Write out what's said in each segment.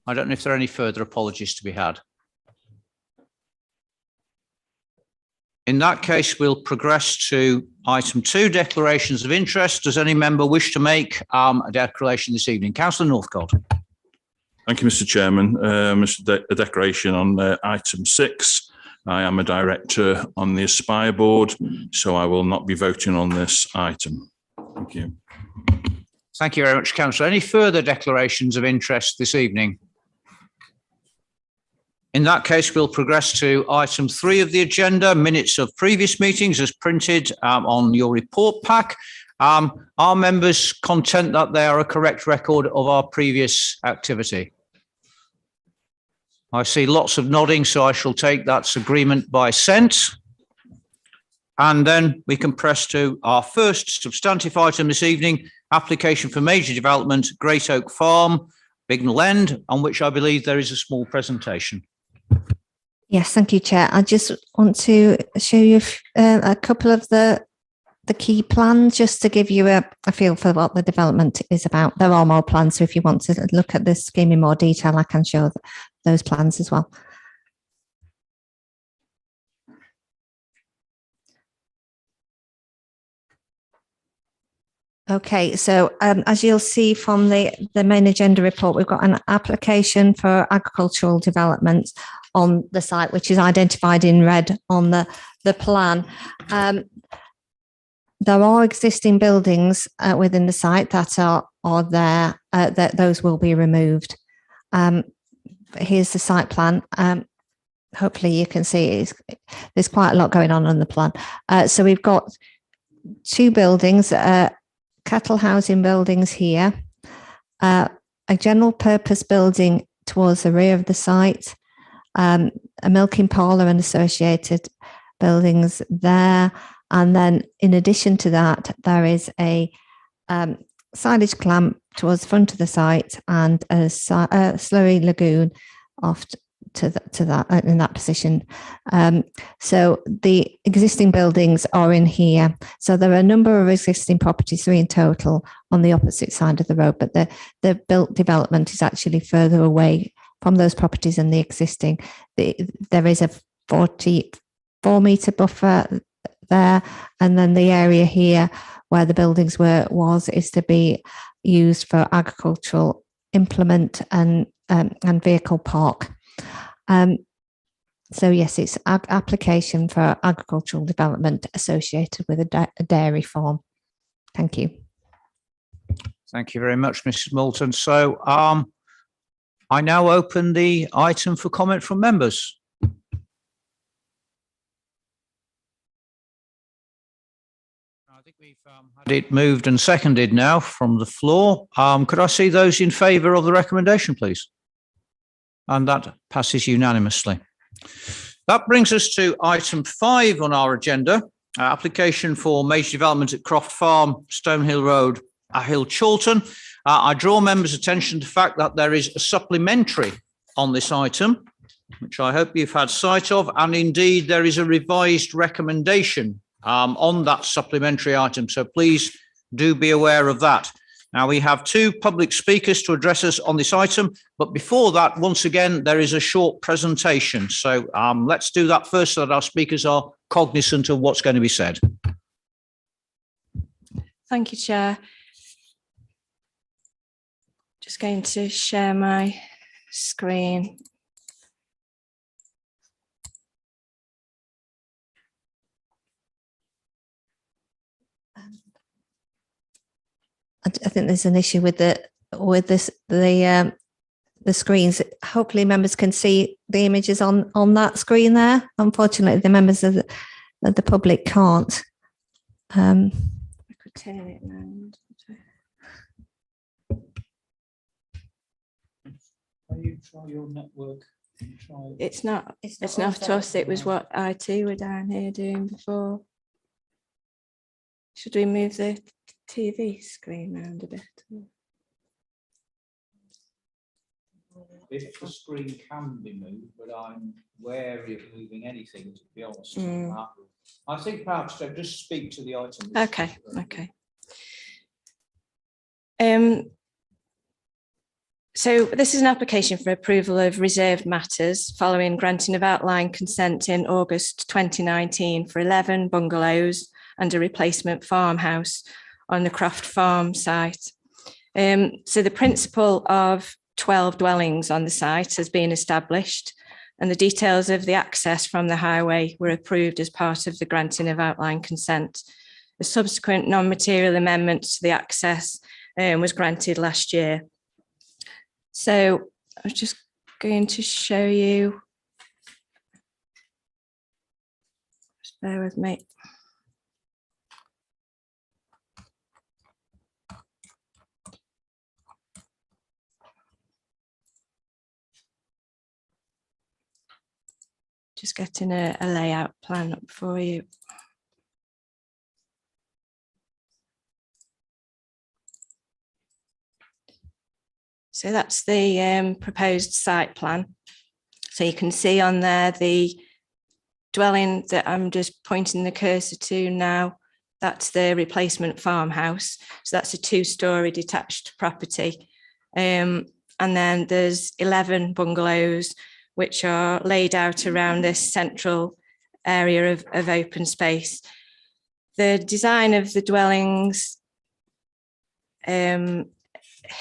I don't know if there are any further apologies to be had. In that case, we'll progress to item 2, declarations of interest. Does any member wish to make a declaration this evening? Councillor Northcote. Thank you, Mr. Chairman. A declaration on item 6. I am a director on the Aspire board, so I will not be voting on this item. Thank you. Thank you very much, Councillor. Any further declarations of interest this evening? In that case, we'll progress to item 3 of the agenda, minutes of previous meetings as printed on your report pack. Are members content that they are a correct record of our previous activity? I see lots of nodding, so I shall take that's agreement by sense. And then we can press to our first substantive item this evening, application for major development, Great Oak Farm, Bignell End, on which I believe there is a small presentation. Yes, thank you, Chair. I just want to show you a couple of the key plans, just to give you a feel for what the development is about. There are more plans, so if you want to look at this scheme in more detail, I can show those plans as well. Okay, so as you'll see from the main agenda report, we've got an application for agricultural development on the site, which is identified in red on the plan. There are existing buildings within the site that are there, that those will be removed. Here's the site plan. Hopefully you can see there's quite a lot going on the plan. So we've got 2 buildings, cattle housing buildings here, a general purpose building towards the rear of the site, a milking parlour and associated buildings there. And then in addition to that, there is a silage clamp towards the front of the site and a slurry lagoon off to that in that position. So the existing buildings are in here. So there are a number of existing properties, 3 in total, on the opposite side of the road, but the built development is actually further away from those properties and the existing. There is a 44-metre buffer there, and then the area here where the buildings is to be used for agricultural implement and vehicle park. So yes, it's application for agricultural development associated with a dairy farm. Thank you. Thank you very much, Mrs. Moulton. So I now open the item for comment from members. I think we've had it moved and seconded now from the floor. Could I see those in favour of the recommendation, please? And that passes unanimously. That brings us to item 5 on our agenda, application for major development at Croft Farm, Stonehill Road, Ahill, Chorlton. I draw members' attention to the fact that there is a supplementary on this item, which I hope you've had sight of, and indeed there is a revised recommendation on that supplementary item. So please do be aware of that. Now, we have 2 public speakers to address us on this item, but before that, once again, there is a short presentation. So let's do that first so that our speakers are cognizant of what's going to be said. Thank you, Chair. Just going to share my screen. I think there's an issue with the screens. Hopefully members can see the images on that screen there. Unfortunately, the members of the public can't. I could turn it around. Can you try your network? It's not us. It was what IT were down here doing before. Should we move the TV screen around a bit? If the screen can be moved, but I'm wary of moving anything, to be honest. I think perhaps just speak to the item. Okay. So this is an application for approval of reserved matters following granting of outline consent in August 2019 for 11 bungalows and a replacement farmhouse on the Croft Farm site. So the principle of 12 dwellings on the site has been established, and the details of the access from the highway were approved as part of the granting of outline consent. The subsequent non-material amendment to the access was granted last year. So I was just going to show you, just bear with me. Just getting a layout plan up for you. So that's the proposed site plan. So you can see on there the dwelling that I'm just pointing the cursor to now. That's the replacement farmhouse. So that's a 2-storey detached property. And then there's 11 bungalows which are laid out around this central area of open space. The design of the dwellings,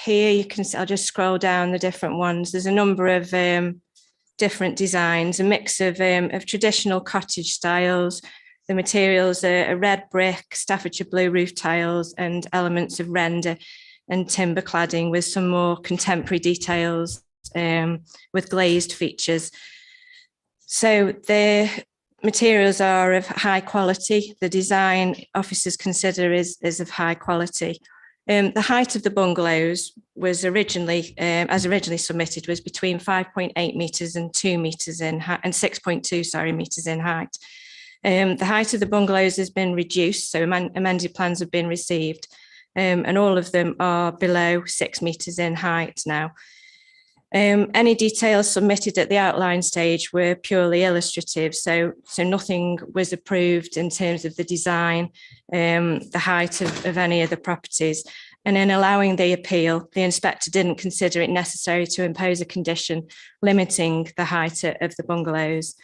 here you can see, I'll just scroll down the different ones. There's a number of different designs, a mix of traditional cottage styles. The materials are red brick, Staffordshire blue roof tiles, and elements of render and timber cladding with some more contemporary details with glazed features. So the materials are of high quality. The design officers consider is of high quality. The height of the bungalows was originally, as originally submitted, was between 5.8 metres and 2 metres in height, and 6.2, metres in height. The height of the bungalows has been reduced, so amended plans have been received, and all of them are below 6 metres in height now. Any details submitted at the outline stage were purely illustrative, so nothing was approved in terms of the design, the height of any of the properties. And in allowing the appeal, the inspector didn't consider it necessary to impose a condition limiting the height of the bungalows.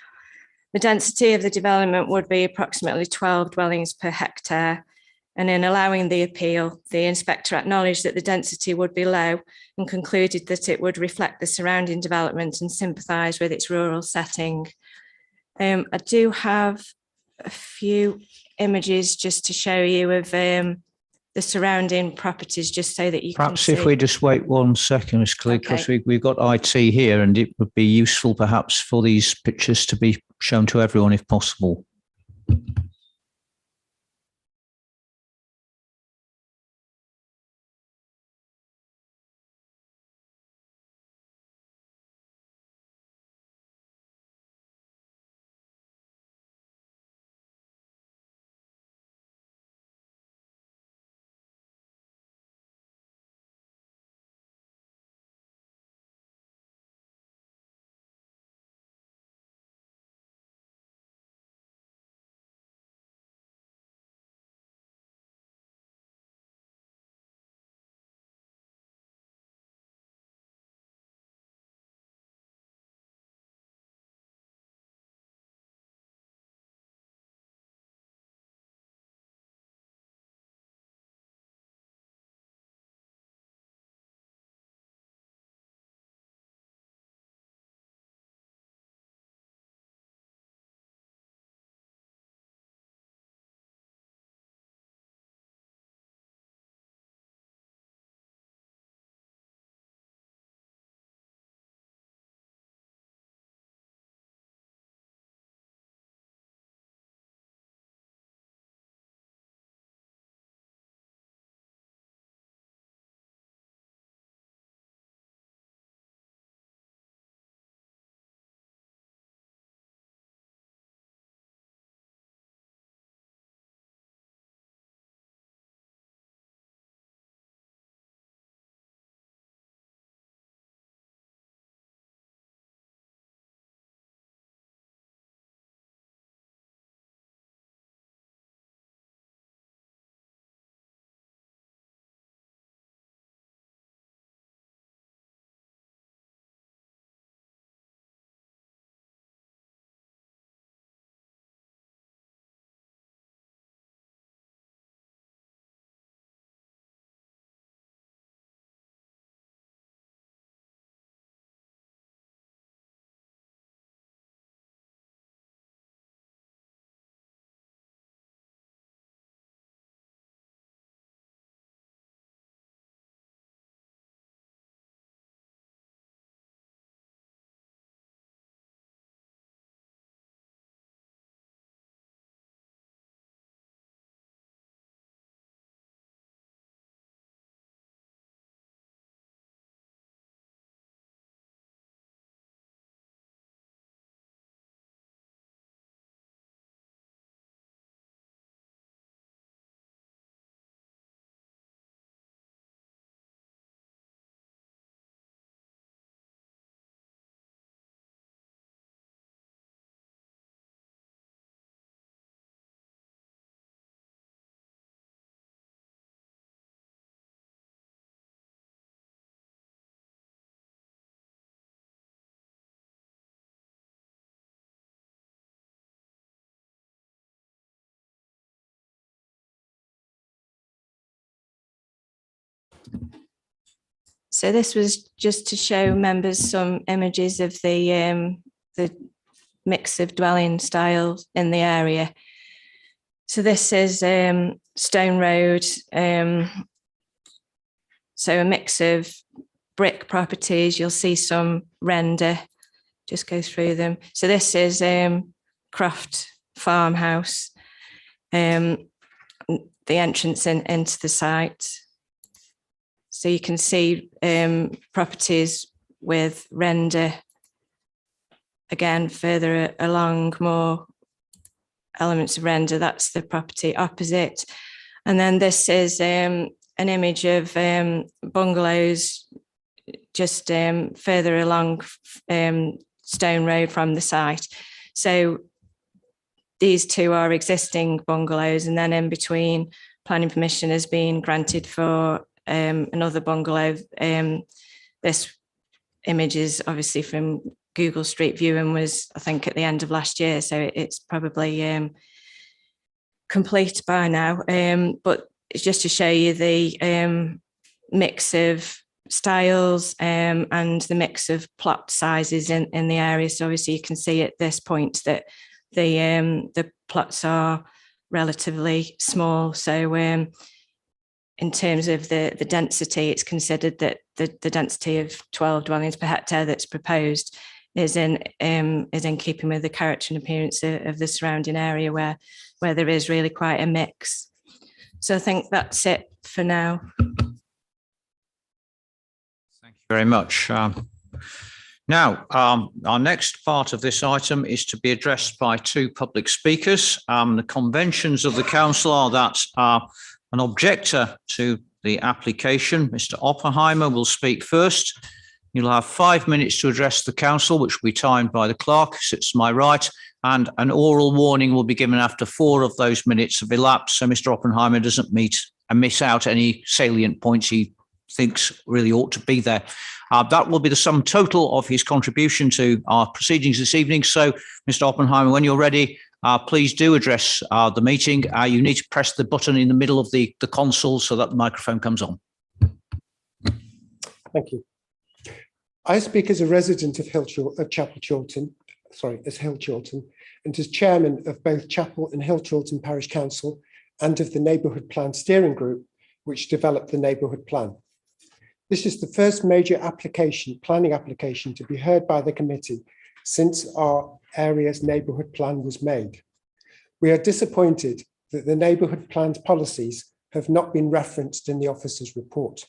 The density of the development would be approximately 12 dwellings per hectare. And in allowing the appeal, the inspector acknowledged that the density would be low and concluded that it would reflect the surrounding development and sympathise with its rural setting. I do have a few images just to show you of the surrounding properties, just so that you Perhaps can see. if we just wait 1 second, Ms. Clegg, because we've got IT here, and it would be useful perhaps for these pictures to be shown to everyone if possible. So this was just to show members some images of the mix of dwelling styles in the area. So this is Stone Road. So a mix of brick properties. You'll see some render. Just go through them. So this is Croft Farmhouse. The entrance into the site. So you can see properties with render, again, further along, more elements of render. That's the property opposite. And then this is an image of bungalows just further along Stone Road from the site. So these two are existing bungalows, and then in between, planning permission has been granted for another bungalow. This image is obviously from Google Street View and was, I think, at the end of last year, so it's probably complete by now. But it's just to show you the mix of styles and the mix of plot sizes in the area. So obviously you can see at this point that the plots are relatively small. So in terms of the density, it's considered that the density of 12 dwellings per hectare that's proposed is in keeping with the character and appearance of the surrounding area, where there is really quite a mix. So I think that's it for now. Thank you very much. Now, our next part of this item is to be addressed by two public speakers. The conventions of the council are that an objector to the application, Mr. Oppenheimer, will speak first. You'll have 5 minutes to address the council, which will be timed by the clerk, sits to my right, and an oral warning will be given after 4 of those minutes have elapsed, so Mr. Oppenheimer doesn't miss out any salient points he thinks really ought to be there. That will be the sum total of his contribution to our proceedings this evening. So, Mr. Oppenheimer, when you're ready, please do address the meeting. You need to press the button in the middle of the console so that the microphone comes on. Thank you. I speak as a resident of Chapel Chilton, as Hill Chilton, and as chairman of both Chapel and Hill Chilton Parish Council and of the Neighbourhood Plan Steering Group, which developed the neighbourhood plan. This is the first major planning application to be heard by the committee since our area's neighbourhood plan was made. We are disappointed that the neighbourhood plan's policies have not been referenced in the officer's report.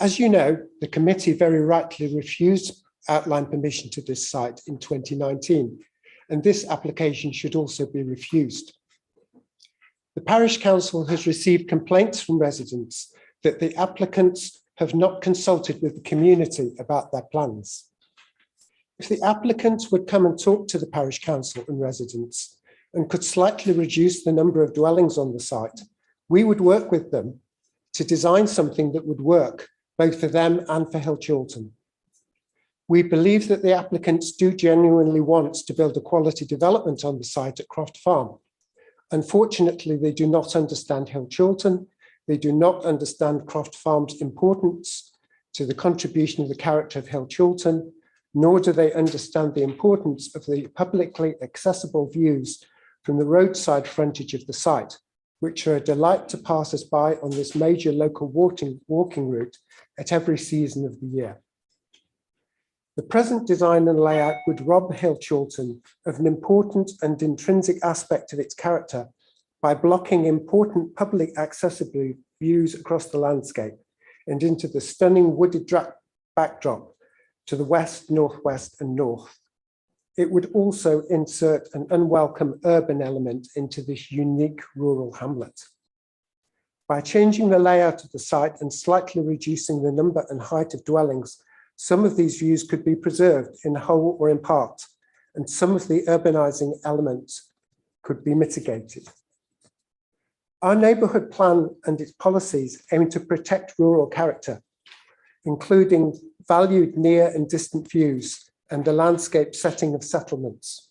As you know, the committee very rightly refused outline permission to this site in 2019, and this application should also be refused. The parish council has received complaints from residents that the applicants have not consulted with the community about their plans. If the applicants would come and talk to the parish council and residents and could slightly reduce the number of dwellings on the site, we would work with them to design something that would work both for them and for Hill Chilton. We believe that the applicants do genuinely want to build a quality development on the site at Croft Farm. Unfortunately, they do not understand Hill Chilton. They do not understand Croft Farm's importance to the contribution of the character of Hill Chilton, nor do they understand the importance of the publicly accessible views from the roadside frontage of the site, which are a delight to passers-by on this major local walking route at every season of the year. The present design and layout would rob Hill Chilton of an important and intrinsic aspect of its character by blocking important public accessible views across the landscape and into the stunning wooded backdrop to the west, northwest, and north. It would also insert an unwelcome urban element into this unique rural hamlet. By changing the layout of the site and slightly reducing the number and height of dwellings, some of these views could be preserved in whole or in part, and some of the urbanizing elements could be mitigated. Our neighbourhood plan and its policies aim to protect rural character, including valued near and distant views and the landscape setting of settlements.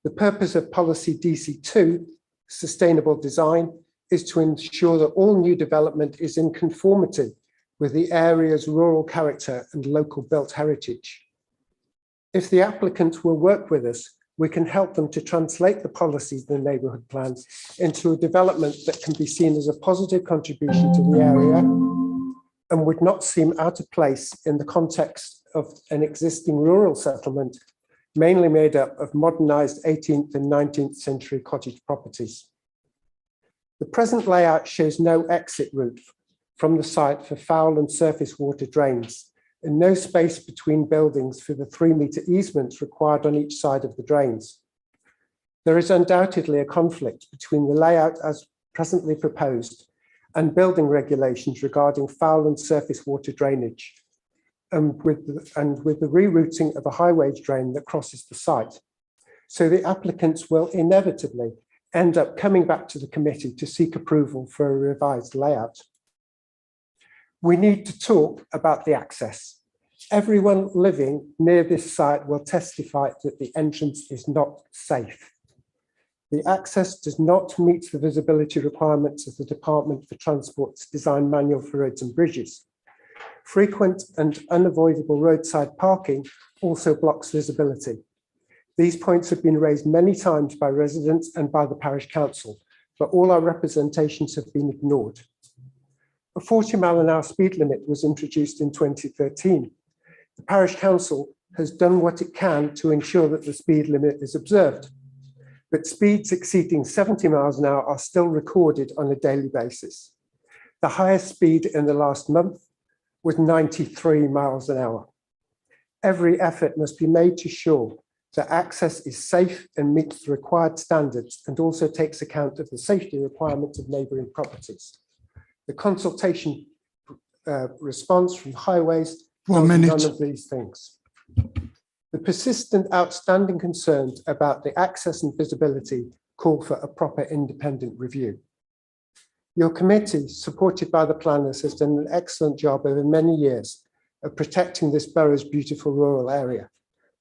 The purpose of policy DC2, sustainable design, is to ensure that all new development is in conformity with the area's rural character and local built heritage. If the applicant will work with us, we can help them to translate the policies in the neighbourhood plans into a development that can be seen as a positive contribution to the area and would not seem out of place in the context of an existing rural settlement, mainly made up of modernised 18th and 19th century cottage properties. The present layout shows no exit route from the site for foul and surface water drains, and no space between buildings for the 3-metre easements required on each side of the drains. There is undoubtedly a conflict between the layout as presently proposed and building regulations regarding foul and surface water drainage, and with the rerouting of a highways drain that crosses the site. So the applicants will inevitably end up coming back to the committee to seek approval for a revised layout. We need to talk about the access. Everyone living near this site will testify that the entrance is not safe. The access does not meet the visibility requirements of the Department for Transport's Design Manual for Roads and Bridges. Frequent and unavoidable roadside parking also blocks visibility. These points have been raised many times by residents and by the parish council, but all our representations have been ignored. A 40-mile-an-hour speed limit was introduced in 2013. The parish council has done what it can to ensure that the speed limit is observed, but speeds exceeding 70 miles an hour are still recorded on a daily basis. The highest speed in the last month was 93 miles an hour. Every effort must be made to ensure that access is safe and meets the required standards and also takes account of the safety requirements of neighbouring properties. The consultation response from highways does none of these things. The persistent outstanding concerns about the access and visibility call for a proper independent review. Your committee, supported by the planners, has done an excellent job over many years of protecting this borough's beautiful rural area.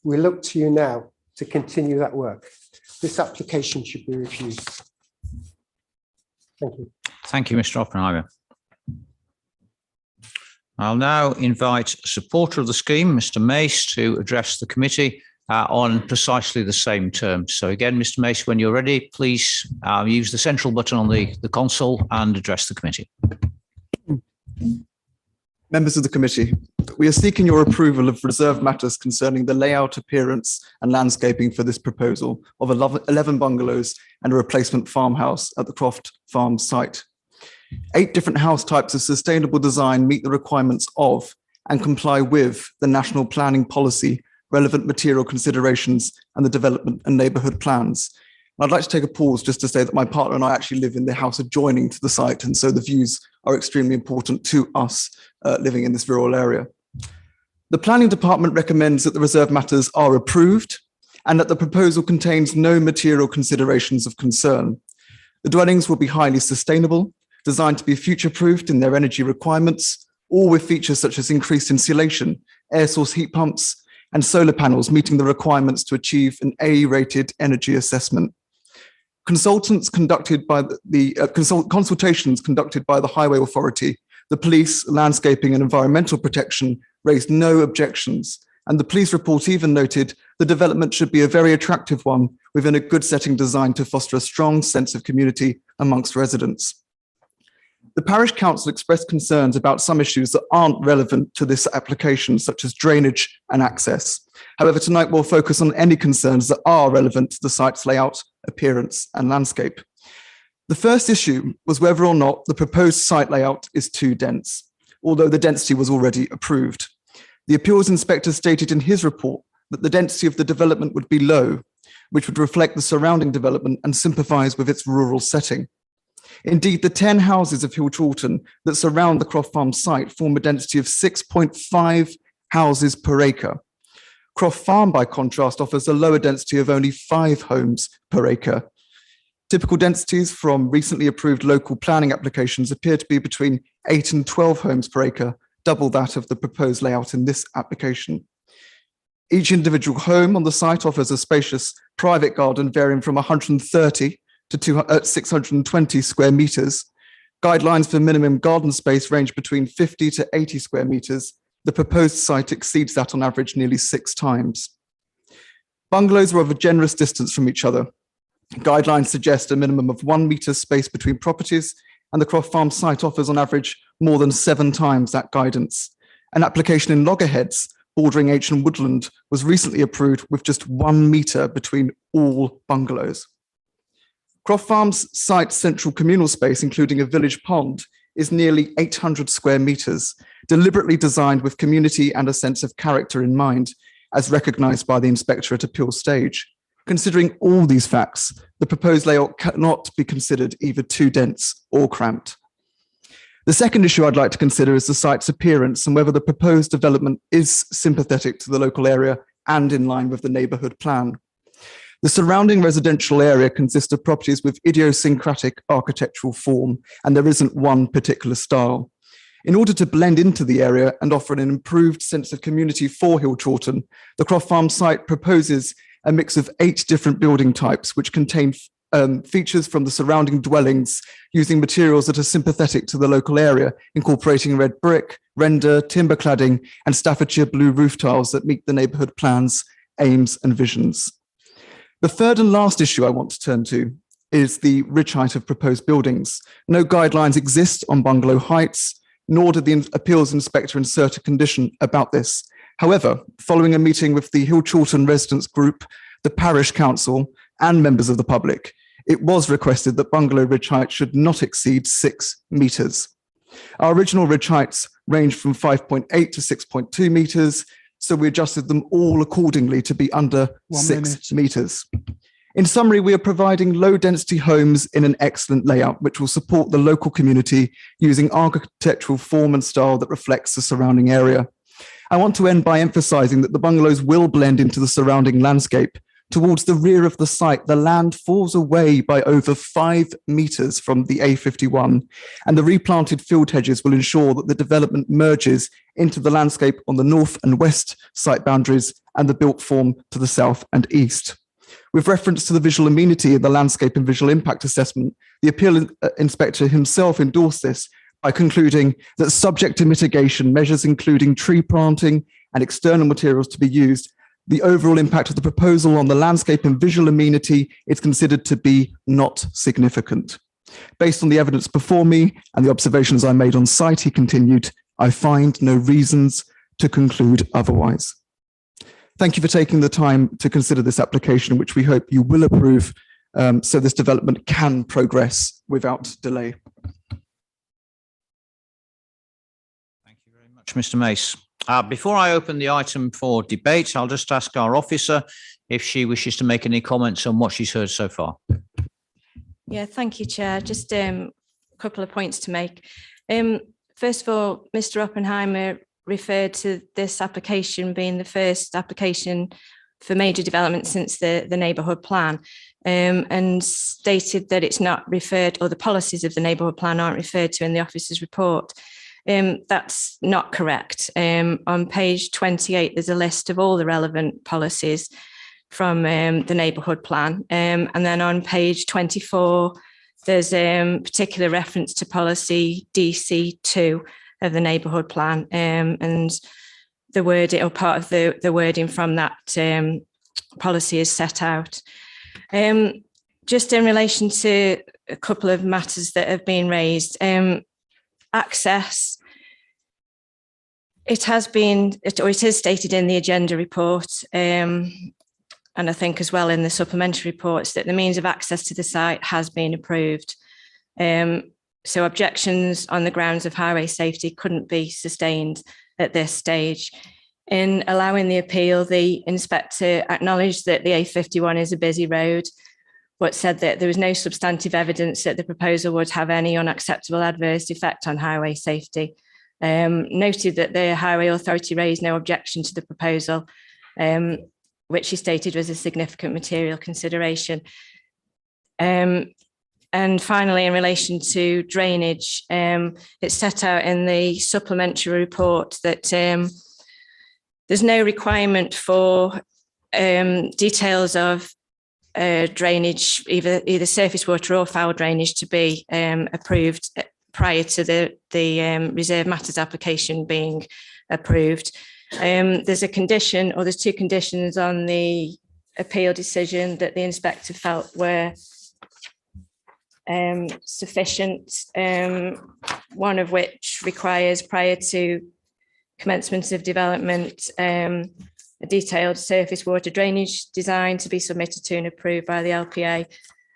We look to you now to continue that work. This application should be refused. Thank you. Thank you, Mr. Oppenheimer. I'll now invite a supporter of the scheme, Mr. Mace, to address the committee on precisely the same terms. So again, Mr. Mace, when you're ready, please use the central button on the console and address the committee. Members of the committee, we are seeking your approval of reserved matters concerning the layout, appearance and landscaping for this proposal of 11 bungalows and a replacement farmhouse at the Croft Farm site. 8 different house types of sustainable design meet the requirements of and comply with the national planning policy, relevant material considerations and the development and neighbourhood plans. I'd like to take a pause just to say that my partner and I actually live in the house adjoining to the site, and so the views are extremely important to us living in this rural area. The planning department recommends that the reserved matters are approved and that the proposal contains no material considerations of concern. The dwellings will be highly sustainable, designed to be future-proofed in their energy requirements, all with features such as increased insulation, air source heat pumps, and solar panels meeting the requirements to achieve an A-rated energy assessment. Consultations conducted by the Highway Authority, the police, landscaping and environmental protection raised no objections, and the police report even noted the development should be a very attractive one within a good setting designed to foster a strong sense of community amongst residents. The parish council expressed concerns about some issues that aren't relevant to this application, such as drainage and access. However, tonight we'll focus on any concerns that are relevant to the site's layout, appearance, and landscape. The first issue was whether or not the proposed site layout is too dense, although the density was already approved. The appeals inspector stated in his report that the density of the development would be low, which would reflect the surrounding development and sympathise with its rural setting. Indeed, the 10 houses of Hill Chorlton that surround the Croft Farm site form a density of 6.5 houses per acre. Croft Farm, by contrast, offers a lower density of only 5 homes per acre. Typical densities from recently approved local planning applications appear to be between 8 and 12 homes per acre, double that of the proposed layout in this application. Each individual home on the site offers a spacious private garden varying from 130 to 620 square meters. Guidelines for minimum garden space range between 50 to 80 square meters. The proposed site exceeds that on average nearly 6 times. Bungalows are of a generous distance from each other. Guidelines suggest a minimum of 1 meter space between properties, and the Croft Farm site offers on average more than 7 times that guidance. An application in Loggerheads, bordering Ancient Woodland, was recently approved with just 1 meter between all bungalows. Croft Farm's site's central communal space, including a village pond, is nearly 800 square meters, deliberately designed with community and a sense of character in mind, as recognised by the Inspector at Appeal stage. Considering all these facts, the proposed layout cannot be considered either too dense or cramped. The second issue I'd like to consider is the site's appearance and whether the proposed development is sympathetic to the local area and in line with the neighbourhood plan. The surrounding residential area consists of properties with idiosyncratic architectural form, and there isn't one particular style. In order to blend into the area and offer an improved sense of community for Hill Chawton, the Croft Farm site proposes a mix of 8 different building types, which contain features from the surrounding dwellings using materials that are sympathetic to the local area, incorporating red brick, render, timber cladding, and Staffordshire blue roof tiles that meet the neighbourhood plan's aims and visions. The third and last issue I want to turn to is the ridge height of proposed buildings. No guidelines exist on bungalow heights, nor did the appeals inspector insert a condition about this. However, following a meeting with the Hill Chawton Residents Group, the Parish Council, and members of the public, it was requested that bungalow ridge height should not exceed 6 metres. Our original ridge heights range from 5.8 to 6.2 metres, so we adjusted them all accordingly to be under 6 metres. In summary, we are providing low-density homes in an excellent layout, which will support the local community using architectural form and style that reflects the surrounding area. I want to end by emphasising that the bungalows will blend into the surrounding landscape. Towards the rear of the site, the land falls away by over 5 metres from the A51, and the replanted field hedges will ensure that the development merges into the landscape on the north and west site boundaries and the built form to the south and east. With reference to the visual amenity in the landscape and visual impact assessment, the appeal inspector himself endorsed this by concluding that subject to mitigation measures including tree planting and external materials to be used, the overall impact of the proposal on the landscape and visual amenity is considered to be not significant. Based on the evidence before me and the observations I made on site, he continued, I find no reasons to conclude otherwise. Thank you for taking the time to consider this application, which we hope you will approve, so this development can progress without delay. Thank you very much, Mr. Mace. Before I open the item for debate, I'll just ask our officer if she wishes to make any comments on what she's heard so far. Yeah, thank you, Chair. Just a couple of points to make. First of all, Mr. Oppenheimer referred to this application being the first application for major development since the neighbourhood plan, and stated that it's not referred, or the policies of the neighbourhood plan aren't referred to in the officer's report. That's not correct. On page 28, there's a list of all the relevant policies from the neighbourhood plan. And then on page 24, there's a particular reference to policy DC2 of the neighbourhood plan, and the word, or part of the wording from that policy is set out. Just in relation to a couple of matters that have been raised, access, it is stated in the agenda report, and I think as well in the supplementary reports, that the means of access to the site has been approved. So objections on the grounds of highway safety couldn't be sustained at this stage. In allowing the appeal, the inspector acknowledged that the A51 is a busy road, but said that there was no substantive evidence that the proposal would have any unacceptable adverse effect on highway safety. Noted that the Highway Authority raised no objection to the proposal, which he stated was a significant material consideration. And finally, in relation to drainage, it's set out in the supplementary report that there's no requirement for details of drainage, either surface water or foul drainage, to be approved prior to the reserve matters application being approved. There's a condition, or there's 2 conditions on the appeal decision that the inspector felt were sufficient, one of which requires, prior to commencement of development, a detailed surface water drainage design to be submitted to and approved by the LPA.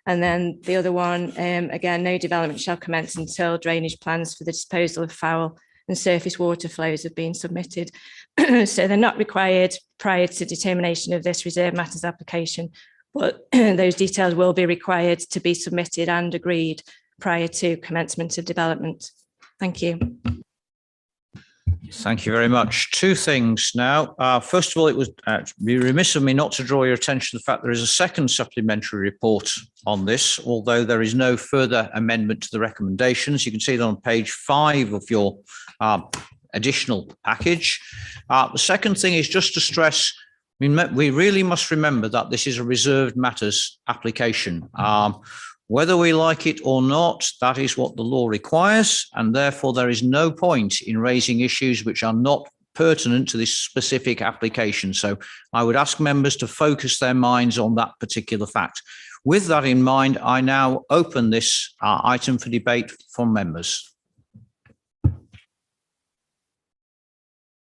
And then the other one, again, no development shall commence until drainage plans for the disposal of foul and surface water flows have been submitted. So they're not required prior to determination of this reserve matters application, but those details will be required to be submitted and agreed prior to commencement of development. Thank you. Thank you very much. 2 things now. First of all, it would be remiss of me not to draw your attention to the fact there is a second supplementary report on this, although there is no further amendment to the recommendations. You can see that on page 5 of your additional package. The second thing is just to stress, we really must remember that this is a reserved matters application. Whether we like it or not, that is what the law requires, and therefore there is no point in raising issues which are not pertinent to this specific application. So I would ask members to focus their minds on that particular fact. With that in mind, I now open this item for debate from members.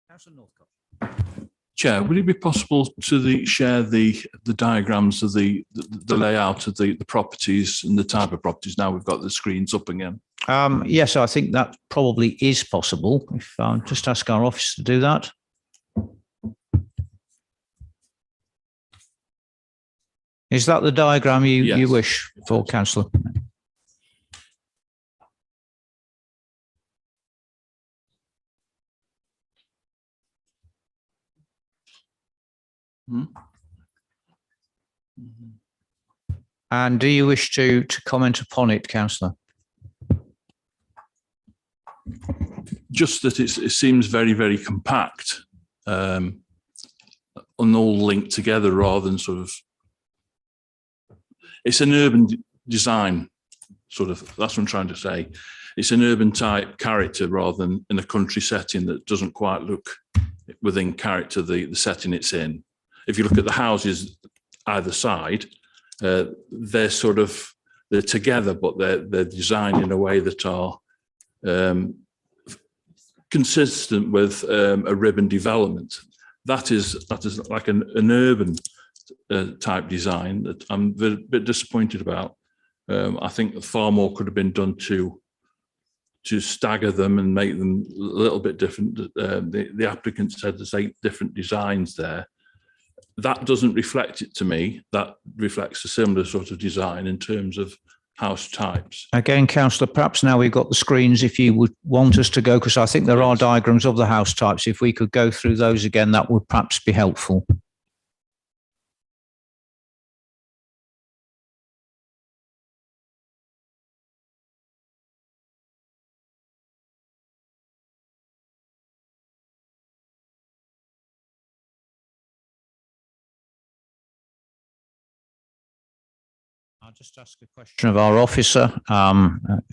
Councillor Northcott. Chair, would it be possible to share the diagrams of the layout of the properties and the type of properties? Now we've got the screens up again. Yes, I think that probably is possible. If just ask our office to do that. Is that the diagram you wish for, Councillor? And do you wish to comment upon it, Councillor? Just that it seems very, very compact and all linked together rather than sort of, it's an urban design, sort of, that's what I'm trying to say. It's an urban type character rather than in a country setting that doesn't quite look within character the setting it's in. If you look at the houses either side, they're together, but they're designed in a way that are consistent with a ribbon development. That is like an urban type design that I'm a bit disappointed about. I think far more could have been done to stagger them and make them a little bit different. The applicant said there's 8 different designs there. That doesn't reflect it to me. That reflects a similar sort of design in terms of house types. Again, Councillor, perhaps now we've got the screens, if you would want us to go, because I think there are diagrams of the house types. If we could go through those again, that would perhaps be helpful. I'll just ask a question of our officer,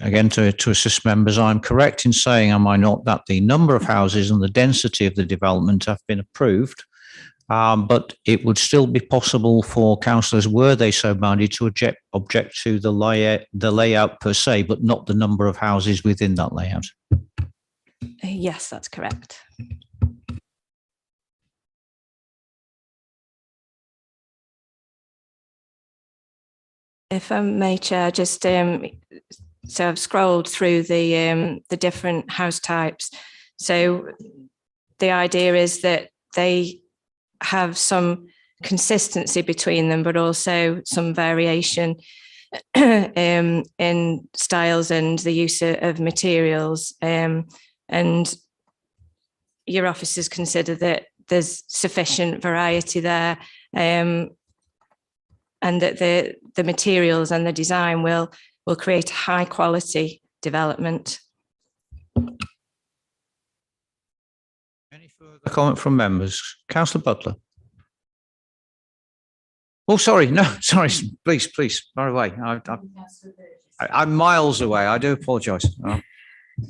again, to assist members. I'm correct in saying, am I not, that the number of houses and the density of the development have been approved, but it would still be possible for councillors, were they so minded, to object to the layout per se, but not the number of houses within that layout? Yes, that's correct. If I may, Chair, just so I've scrolled through the different house types. So the idea is that they have some consistency between them, but also some variation in styles and the use of materials. And your officers consider that there's sufficient variety there. And that the materials and the design will create high quality development. Any further comment from members? Councillor Butler. Oh, sorry. No, sorry. Please, far away. I'm miles away. I do apologise.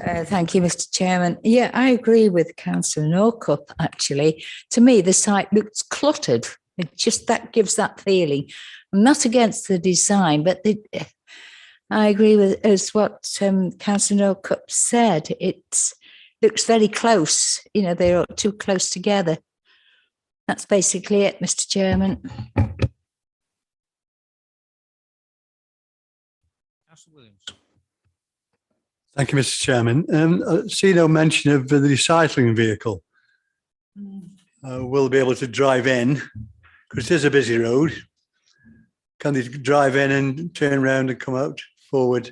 Thank you, Mr. Chairman. Yeah, I agree with Councillor Norcup, actually. To me, the site looks cluttered. It just, that gives that feeling. I'm not against the design, but I agree with as what Councillor Norcup said. It looks very close. You know, they're too close together. That's basically it, Mr. Chairman. Councillor Williams. Thank you, Mr. Chairman. I see no mention of the recycling vehicle. Will be able to drive in, because it is a busy road. Can they drive in and turn around and come out forward?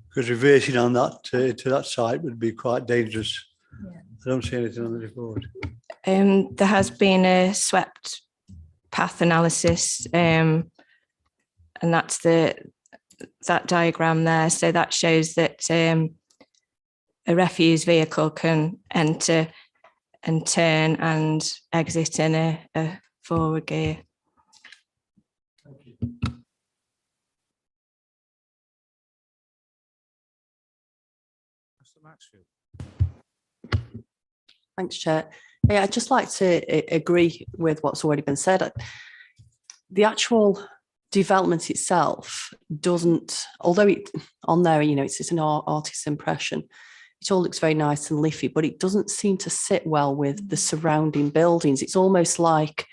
Because reversing on that to that site would be quite dangerous. Yeah. I don't see anything on the report. There has been a swept path analysis, and that's that diagram there. So that shows that a refuse vehicle can enter and turn and exit in a forward gear. Thank you. Thanks, Chair. Yeah, I'd just like to agree with what's already been said. The actual development itself doesn't, although it on there, you know, it's an artist's impression. It all looks very nice and leafy, but it doesn't seem to sit well with the surrounding buildings. It's almost like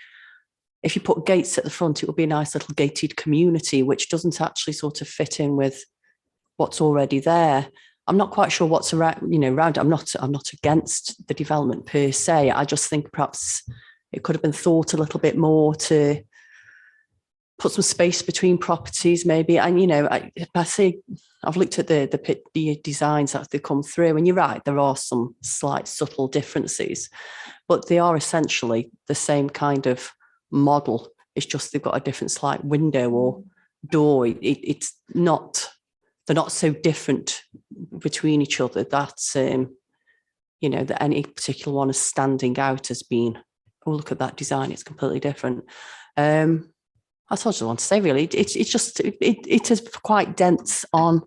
if you put gates at the front, it would be a nice little gated community, which doesn't actually sort of fit in with what's already there. I'm not quite sure what's around, around. I'm not against the development per se. I just think perhaps it could have been thought a little bit more to put some space between properties, maybe. And I see, I've looked at the designs that they've come through, and you're right, there are some slight subtle differences, but they are essentially the same kind of model. It's just they've got a different slight window or door. It's not. They're not so different between each other that, that any particular one is standing out as being, oh, look at that design, it's completely different. That's all I just want to say, really. It is quite dense on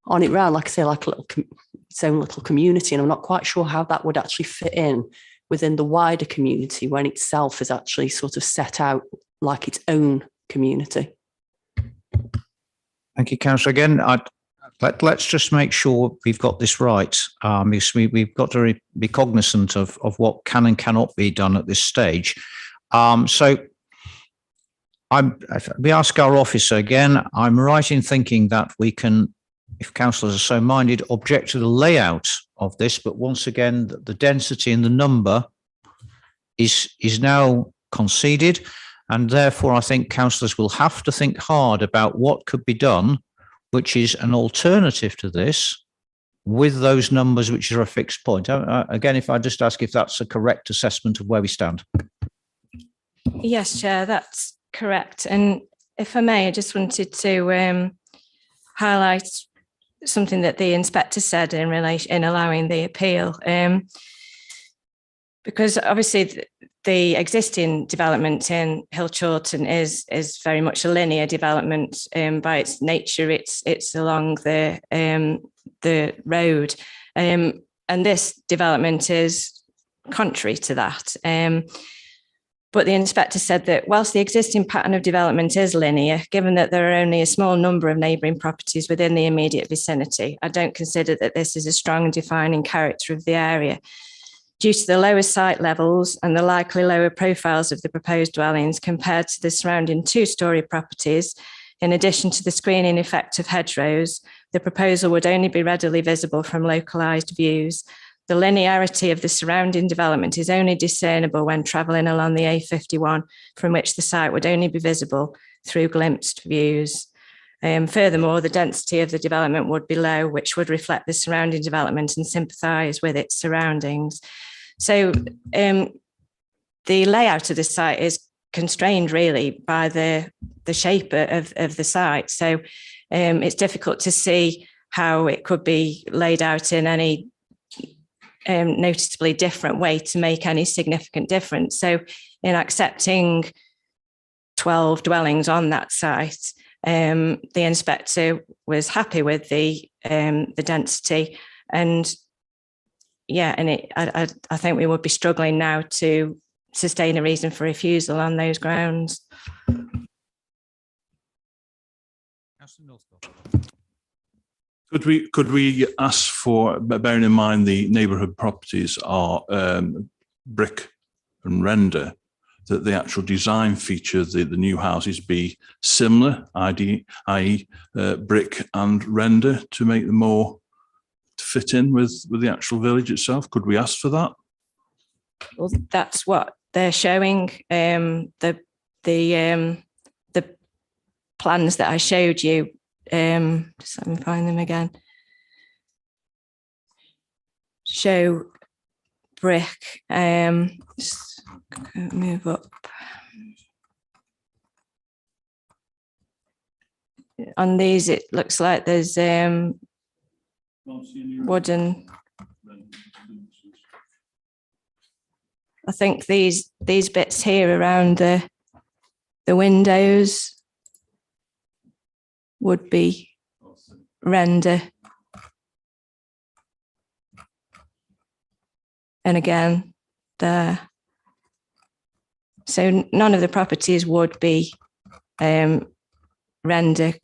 it round, like I say, like its own little community. And I'm not quite sure how that would actually fit in within the wider community when itself is actually sort of set out like its own community. Thank you, Councillor. Again, let's just make sure we've got this right, because we've got to be cognizant of what can and cannot be done at this stage. So we ask our officer again, I'm right in thinking that we can, if councillors are so minded, object to the layout of this, but once again, the density and the number is now conceded. And therefore, I think councillors will have to think hard about what could be done, which is an alternative to this, with those numbers, which are a fixed point. Again, if I just ask if that's a correct assessment of where we stand. Yes, Chair, that's correct. And if I may, I just wanted to highlight something that the inspector said in relation in allowing the appeal, because obviously the existing development in Hillchorlton is very much a linear development. By its nature, it's along the road, and this development is contrary to that. But the inspector said that whilst the existing pattern of development is linear, given that there are only a small number of neighbouring properties within the immediate vicinity, I don't consider that this is a strong defining character of the area. Due to the lower site levels and the likely lower profiles of the proposed dwellings compared to the surrounding two-storey properties, in addition to the screening effect of hedgerows, the proposal would only be readily visible from localised views. The linearity of the surrounding development is only discernible when travelling along the A51, from which the site would only be visible through glimpsed views. Furthermore, the density of the development would be low, which would reflect the surrounding development and sympathise with its surroundings. So the layout of the site is constrained really by the shape of the site. So it's difficult to see how it could be laid out in any noticeably different way to make any significant difference. So in accepting 12 dwellings on that site. The inspector was happy with the density, and I think we would be struggling now to sustain a reason for refusal on those grounds. Could we ask for, bearing in mind the neighbourhood properties are brick and render, that the actual design feature of the new houses be similar, i.e. brick and render, to make them more to fit in with the actual village itself? Could we ask for that? Well, that's what they're showing. The plans that I showed you. Just let me find them again. Show brick. Just move up. On these, it looks like there's wooden. I think these bits here around the windows would be render. And again, there. So none of the properties would be render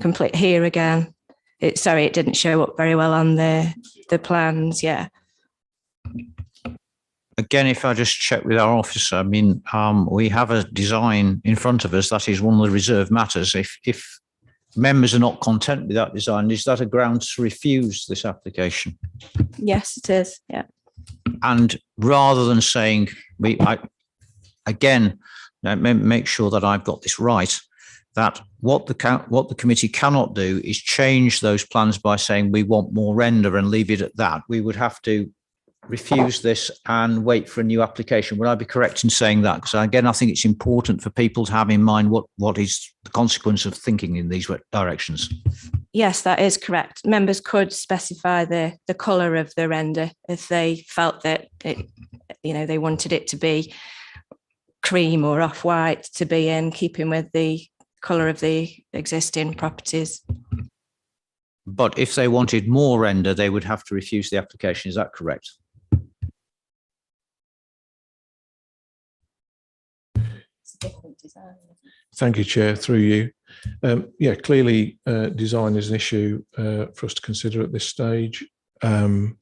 complete. Here again, it didn't show up very well on the plans. Yeah. Again, if I just check with our officer, I mean, we have a design in front of us. That is one of the reserved matters. If members are not content with that design, is that a grounds to refuse this application? Yes, it is. Yeah. And rather than saying, make sure that I've got this right, that what the committee cannot do is change those plans by saying we want more render and leave it at that. We would have to refuse this and wait for a new application. Would I be correct in saying that? Because again, I think it's important for people to have in mind what is the consequence of thinking in these directions. Yes, that is correct. Members could specify the colour of the render if they felt that they wanted it to be cream or off-white, to be in keeping with the colour of the existing properties. But if they wanted more render, they would have to refuse the application. Is that correct? Thank you, Chair, through you. Clearly design is an issue for us to consider at this stage. I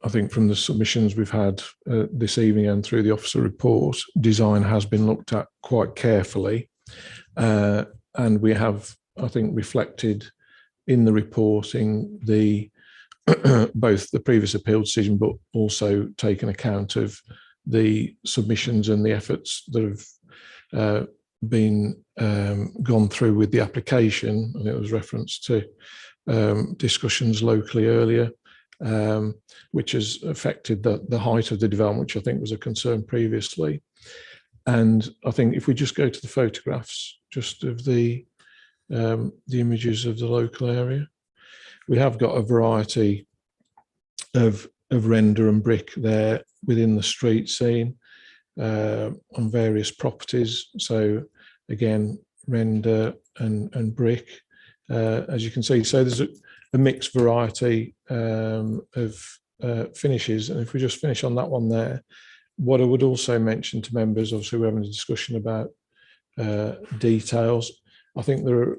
think from the submissions we've had this evening and through the officer report, design has been looked at quite carefully. And we have, I think, reflected in the reporting both the previous appeal decision, but also taken account of the submissions and the efforts that have been gone through with the application. And it was referenced to discussions locally earlier, which has affected the height of the development, which I think was a concern previously. And I think if we just go to the photographs just of the images of the local area, we have got a variety of render and brick there within the street scene on various properties. So again, render and brick, as you can see. So there's a mixed variety of finishes. And if we just finish on that one there, what I would also mention to members, obviously we're having a discussion about details. I think there are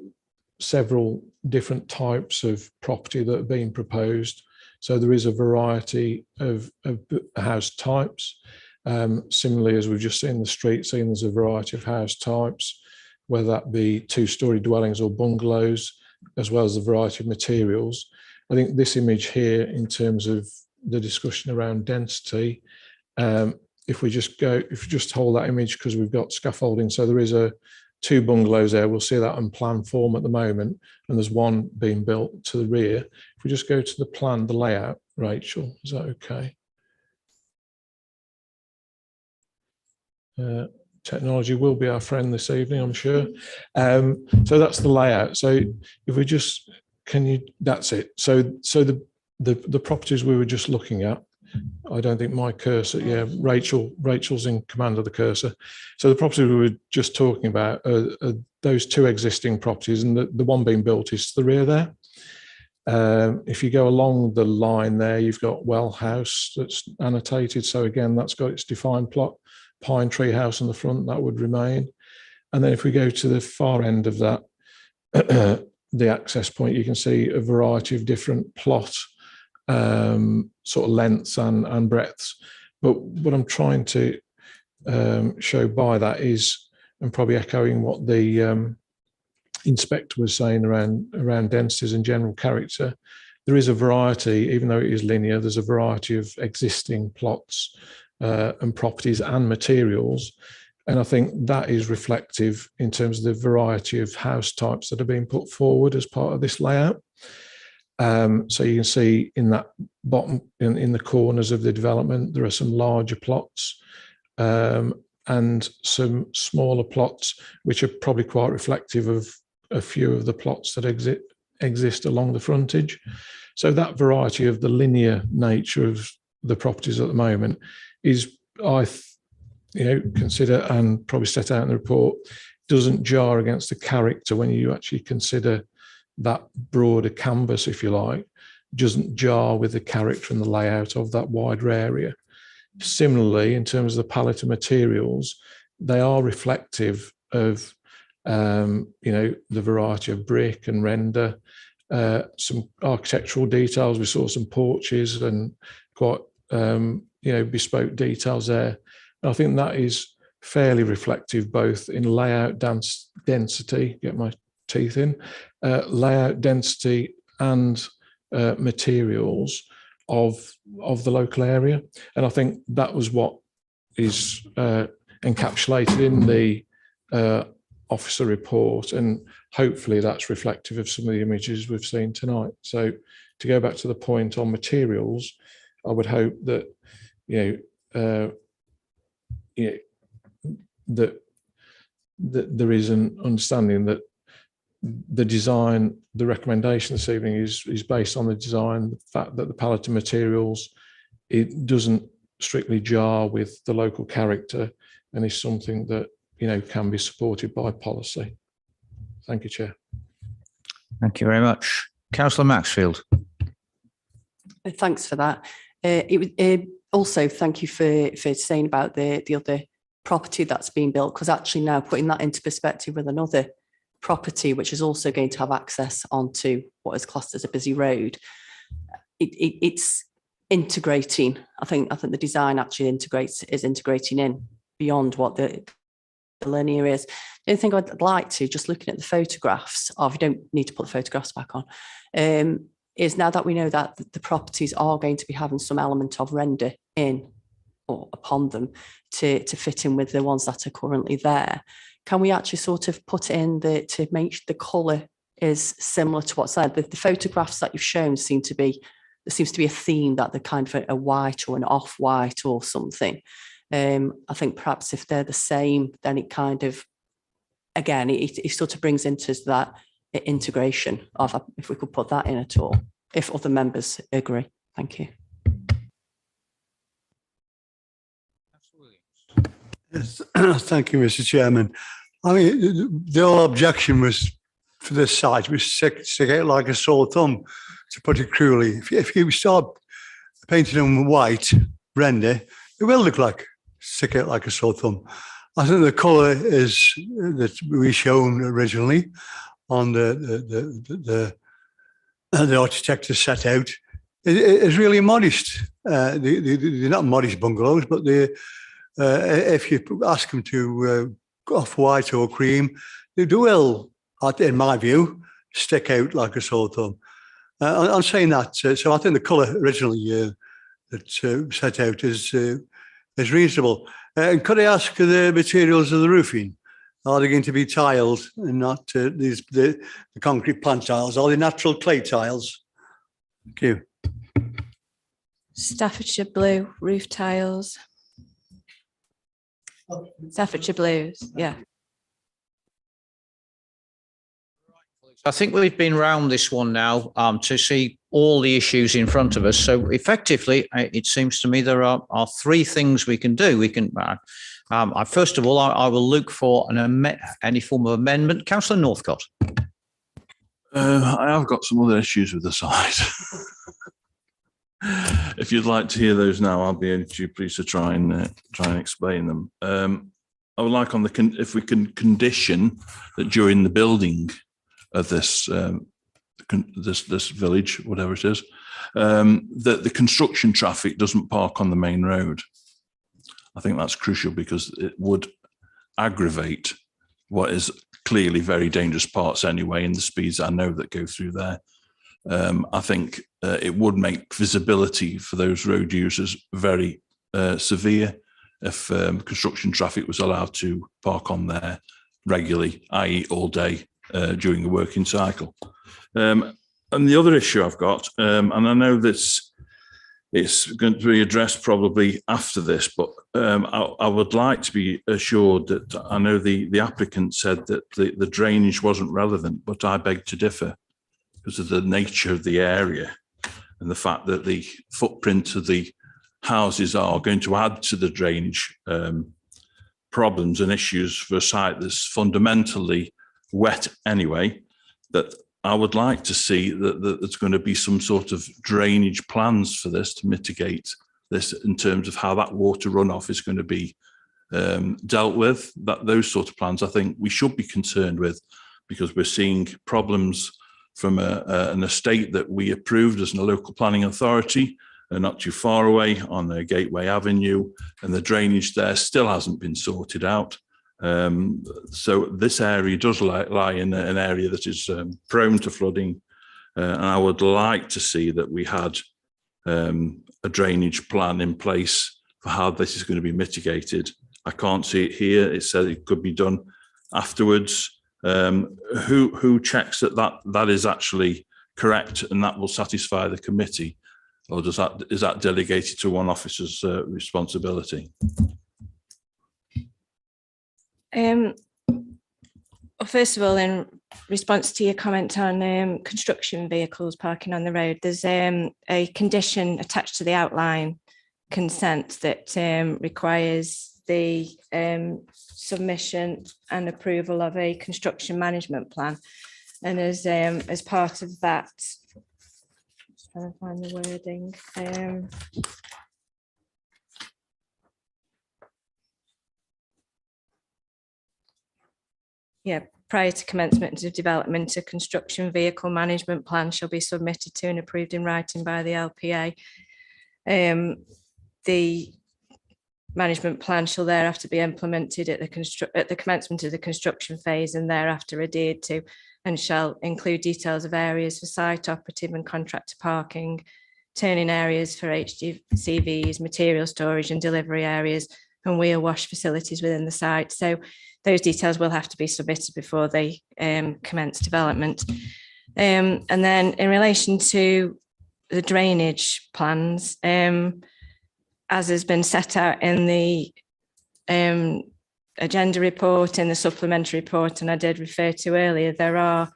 several different types of property that are being proposed. So there is a variety of house types. Similarly, as we've just seen the street scene, there's a variety of house types, whether that be two-storey dwellings or bungalows, as well as a variety of materials. I think this image here, in terms of the discussion around density, if we just hold that image, because we've got scaffolding, so there is two bungalows there. We'll see that on plan form at the moment, and there's one being built to the rear. If we just go to the plan, the layout, Rachel, is that okay? Technology will be our friend this evening, I'm sure. So that's the layout. So if we just, that's it. So the properties we were just looking at, I don't think my cursor, yeah, Rachel's in command of the cursor. So the property we were just talking about are those two existing properties, and the one being built is to the rear there. If you go along the line there, you've got Well House that's annotated. So again, that's got its defined plot. Pine Tree House in the front, that would remain. And then if we go to the far end of that, the access point, you can see a variety of different plot sort of lengths and breadths. But what I'm trying to show by that is, and probably echoing what the inspector was saying around densities and general character, there is a variety, even though it is linear, there's a variety of existing plots and properties and materials. And I think that is reflective in terms of the variety of house types that are being put forward as part of this layout. So you can see in that bottom, in the corners of the development, there are some larger plots and some smaller plots, which are probably quite reflective of a few of the plots that exist along the frontage. So that variety of the linear nature of the properties at the moment is, consider, and probably set out in the report, doesn't jar against the character when you actually consider that broader canvas, if you like, doesn't jar with the character and the layout of that wider area. Similarly, in terms of the palette of materials, they are reflective of the variety of brick and render, some architectural details. We saw some porches and quite bespoke details there. And I think that is fairly reflective both in layout density, get my teeth in, layout density and materials of the local area. And I think that was what is encapsulated in the officer report, and hopefully that's reflective of some of the images we've seen tonight. So to go back to the point on materials, I would hope that that there is an understanding that the design, the recommendation this evening is based on the design, the fact that the palette of materials, it doesn't strictly jar with the local character, and is something that can be supported by policy. Thank you, Chair. Thank you very much. Councillor Maxfield. Thanks for that. Also, thank you for saying about the other property that's being built, because actually now putting that into perspective with another property, which is also going to have access onto what is classed as a busy road, it's integrating. I think the design actually is integrating in beyond what the linear is. The only thing I'd like to, just looking at the photographs of, you don't need to put the photographs back on, is now that we know that the properties are going to be having some element of render in or upon them to fit in with the ones that are currently there, can we actually sort of put in to make the colour is similar to what's there? The photographs that you've shown seems to be a theme, that they're kind of a white or an off-white or something. I think perhaps if they're the same, then it kind of, again, it sort of brings into that integration of, if we could put that in at all, if other members agree. Thank you. Yes, thank you, Mr. Chairman. I mean, the whole objection was for this site was stick out like a sore thumb, to put it cruelly. If you start painting them white render, it will look like stick out like a sore thumb. I think the colour is that we shown originally on the architect has set out is really modest. They're not modest bungalows, but if you ask them to go off white or cream, they will, in my view, stick out like a sore thumb. I'm saying that, so I think the colour originally that set out is reasonable. And could I ask the materials of the roofing? Are they going to be tiled and not the concrete plant tiles? Are they natural clay tiles? Thank you. Staffordshire blue roof tiles. Staffordshire blues, yeah. I think we've been round this one now to see all the issues in front of us. So effectively, it seems to me there are three things we can do. We can, first of all, I will look for any form of amendment. Councillor Northcott. I have got some other issues with the site. If you'd like to hear those now, I'll be pleased to try and explain them. I would like if we can condition that during the building of this this village, whatever it is, that the construction traffic doesn't park on the main road. I think that's crucial because it would aggravate what is clearly very dangerous parts anyway, and the speeds I know that go through there. I think it would make visibility for those road users very severe if construction traffic was allowed to park on there regularly, i.e. all day during the working cycle. And the other issue I've got, and I know this it's going to be addressed probably after this, but I would like to be assured that I know the applicant said that the drainage wasn't relevant, but I beg to differ because of the nature of the area and the fact that the footprint of the houses are going to add to the drainage problems and issues for a site that's fundamentally wet anyway, that I would like to see that there's going to be some sort of drainage plans for this to mitigate this in terms of how that water runoff is going to be dealt with. Those sort of plans I think we should be concerned with, because we're seeing problems from an estate that we approved as a local planning authority not too far away on Gateway Avenue, and the drainage there still hasn't been sorted out. So this area does lie in an area that is prone to flooding, and I would like to see that we had a drainage plan in place for how this is going to be mitigated. I can't see it here. It said it could be done afterwards. Who checks that is actually correct and that will satisfy the committee, or is that delegated to one officer's responsibility? Well, first of all, in response to your comment on construction vehicles parking on the road, there's a condition attached to the outline consent that requires the submission and approval of a construction management plan. And as part of that, just trying to find the wording. Prior to commencement of development, a construction vehicle management plan shall be submitted to and approved in writing by the LPA. The management plan shall thereafter be implemented at the commencement of the construction phase and thereafter adhered to, and shall include details of areas for site operative and contractor parking, turning areas for HGVs, material storage and delivery areas, and wheel wash facilities within the site. So those details will have to be submitted before they commence development. And then in relation to the drainage plans, as has been set out in the agenda report, in the supplementary report, and I did refer to earlier, there are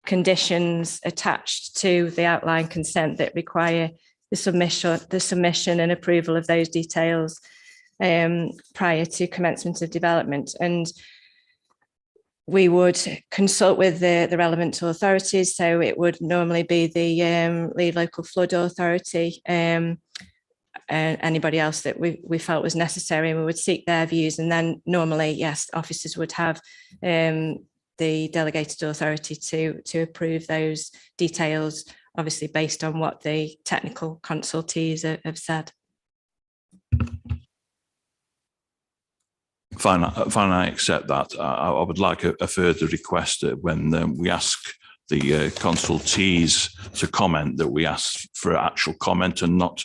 conditions attached to the outline consent that require the submission and approval of those details prior to commencement of development. And we would consult with the relevant authorities. So it would normally be the lead local flood authority, and anybody else that we felt was necessary, and we would seek their views. And then normally, yes, officers would have the delegated authority to approve those details, obviously based on what the technical consultees have said. Fine, I accept that. I would like a further request when we ask the consultees to comment, that we ask for actual comment and not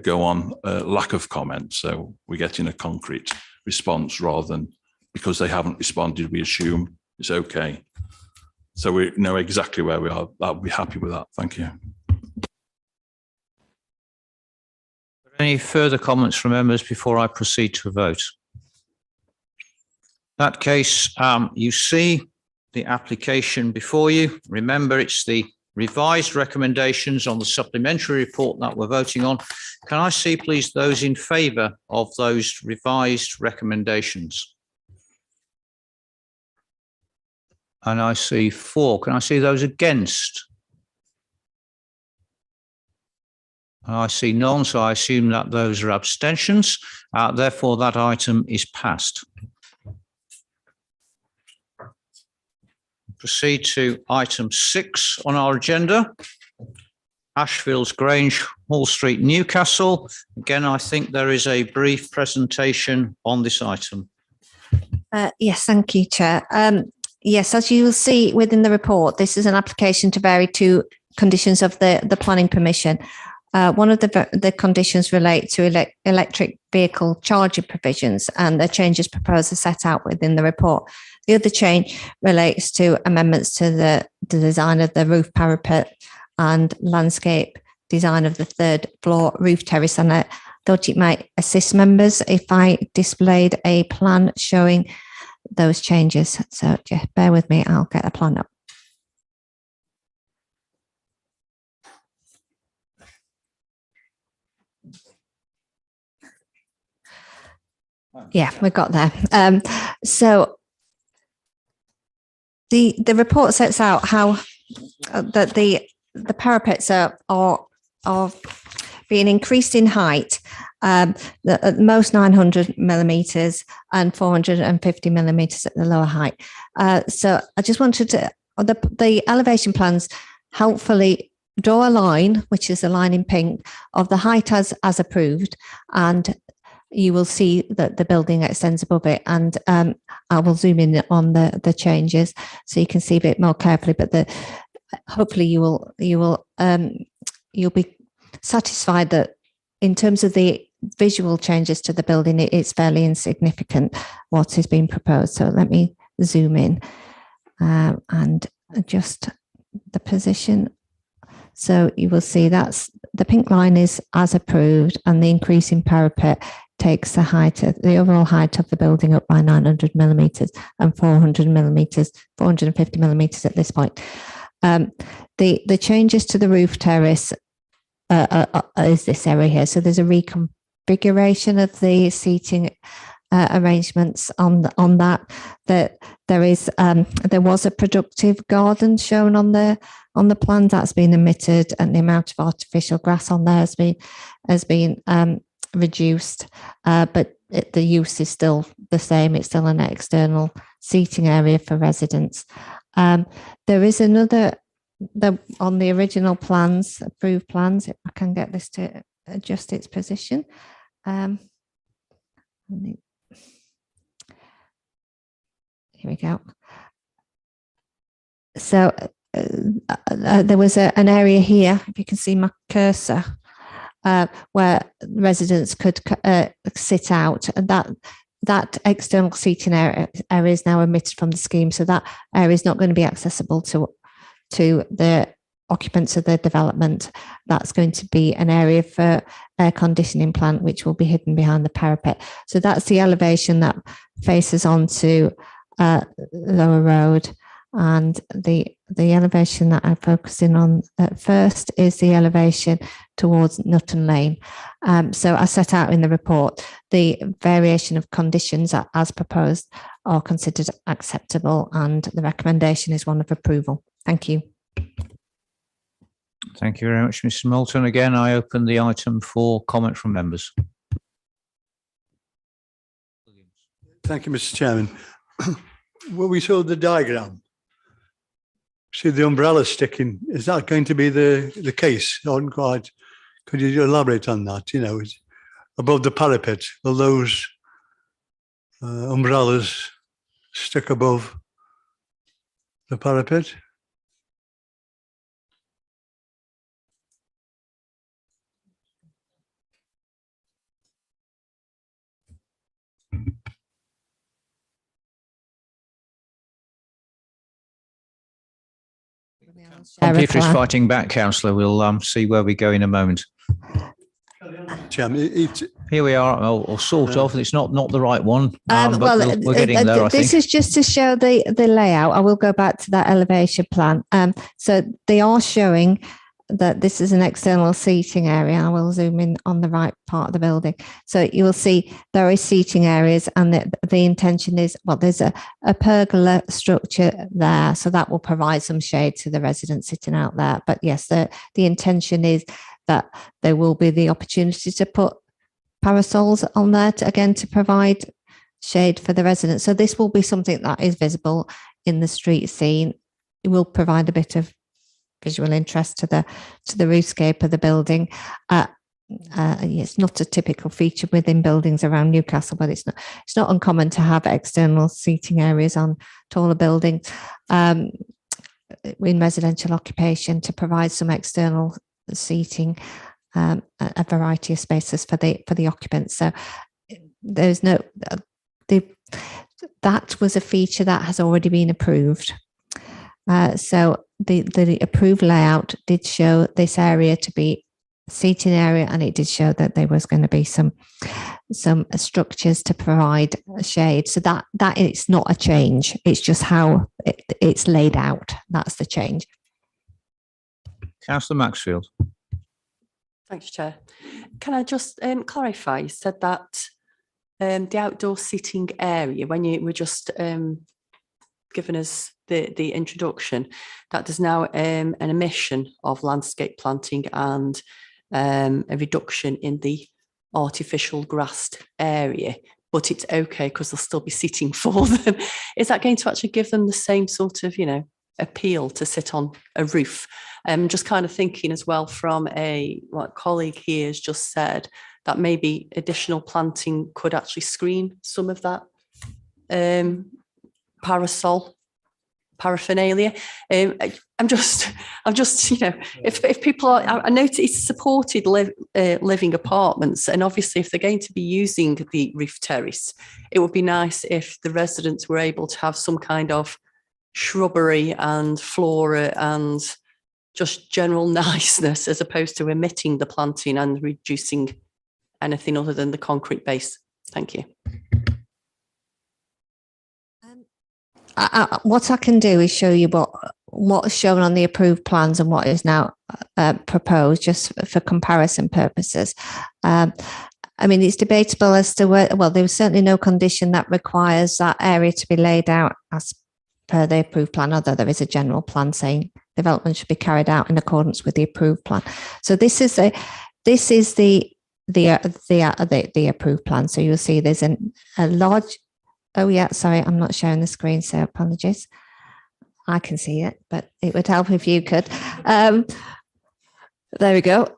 go on lack of comment. So we're getting a concrete response rather than because they haven't responded, we assume it's okay. So we know exactly where we are. I'll be happy with that. Thank you. Any further comments from members before I proceed to a vote? In that case, you see the application before you. Remember, it's the revised recommendations on the supplementary report that we're voting on. Can I see, please, those in favour of those revised recommendations? And I see 4. Can I see those against? I see none, so I assume that those are abstentions. Therefore, that item is passed. Proceed to item 6 on our agenda. Ashfields Grange, Hall Street, Newcastle. Again, I think there is a brief presentation on this item. Yes, thank you, Chair. Yes, as you will see within the report, this is an application to vary 2 conditions of the planning permission. One of the conditions relate to electric vehicle charging provisions, and the changes proposed are set out within the report. The other change relates to amendments to the design of the roof parapet and landscape design of the 3rd floor roof terrace. And I thought it might assist members if I displayed a plan showing those changes. So just bear with me, I'll get the plan up. Yeah, we got there. So the report sets out how that the parapets are being increased in height, at most 900 millimeters and 450 millimeters at the lower height. So I just wanted to, the elevation plans helpfully draw a line, which is a line in pink, of the height as approved, and you will see that the building extends above it. And I will zoom in on the changes so you can see a bit more carefully. But hopefully you'll be satisfied that in terms of the visual changes to the building, it's fairly insignificant what is being proposed. So let me zoom in and adjust the position. So you will see that's the pink line is as approved, and the increase in parapet takes the overall height of the building up by 900 millimeters and 450 millimeters at this point. The changes to the roof terrace is this area here. So there's a reconfiguration of the seating arrangements on that. That there was a productive garden shown on the plan that's been omitted, and the amount of artificial grass on there has been reduced, but the use is still the same. It's still an external seating area for residents. There is another, on the original plans, approved plans, if I can get this to adjust its position. Here we go. So there was an area here, if you can see my cursor, where residents could sit out. That external seating area is now omitted from the scheme, so that area is not going to be accessible to the occupants of the development. That's going to be an area for air conditioning plant, which will be hidden behind the parapet. So that's the elevation that faces onto Lower Road. And the elevation that I'm focusing on at first is the elevation towards Nutton Lane. So I set out in the report the variation of conditions as proposed are considered acceptable, and the recommendation is one of approval. Thank you. Thank you very much, Mr. Moulton. Again, I open the item for comment from members. Thank you, Mr. Chairman. When we saw the diagram, see the umbrella sticking, is that going to be the case? Not quite. Could you elaborate on that? You know, above the parapet, will those umbrellas stick above the parapet? Computer is fighting back, councillor. We'll see where we go in a moment. Chairman, here we are, or sort of. It's not the right one, but we're getting there, I this think. is just to show the layout. I will go back to that elevation plan. So they are showing that this is an external seating area. I will zoom in on the right part of the building. So you will see there is seating areas, and the intention is, well, there's a pergola structure there. So that will provide some shade to the residents sitting out there. But yes, the intention is that there will be the opportunity to put parasols on there to provide shade for the residents. So this will be something that is visible in the street scene. It will provide a bit of visual interest to the roofscape of the building. It's not a typical feature within buildings around Newcastle, but it's not uncommon to have external seating areas on taller buildings in residential occupation to provide some external seating, a variety of spaces for the occupants. So there's that was a feature that has already been approved. So the approved layout did show this area to be a seating area, and it did show that there was going to be some structures to provide shade. So that it's not a change. It's just how it's laid out. That's the change. Councillor Maxfield. Thanks, Chair. Can I just clarify? You said that the outdoor seating area, when you were just giving us the introduction, that there's now an omission of landscape planting and a reduction in the artificial grassed area, but it's okay because they'll still be seating for them. Is that going to actually give them the same sort of, appeal to sit on a roof? I'm just kind of thinking as well from what colleague here has just said, that maybe additional planting could actually screen some of that parasol paraphernalia. I'm just, if people are, I notice it's supported living apartments, and obviously if they're going to be using the roof terrace, it would be nice if the residents were able to have some kind of shrubbery and flora and just general niceness, as opposed to omitting the planting and reducing anything other than the concrete base. Thank you. What I can do is show you what's shown on the approved plans and what is now proposed, just for comparison purposes. I mean, it's debatable as to where, well, there was certainly no condition that requires that area to be laid out as per the approved plan, although there is a general plan saying development should be carried out in accordance with the approved plan. So this is the approved plan. So you'll see there's a large. Oh yeah, sorry, I'm not sharing the screen, so apologies. I can see it, but it would help if you could. There we go.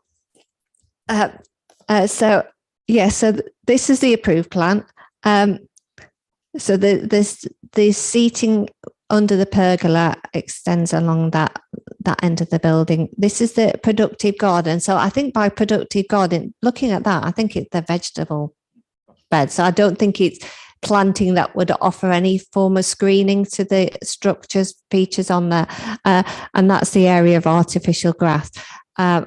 So this is the approved plan. So the seating under the pergola extends along that end of the building. This is the productive garden. So I think by productive garden, looking at that, I think it's the vegetable bed. So I don't think it's planting that would offer any form of screening to the structures features on there. And that's the area of artificial grass,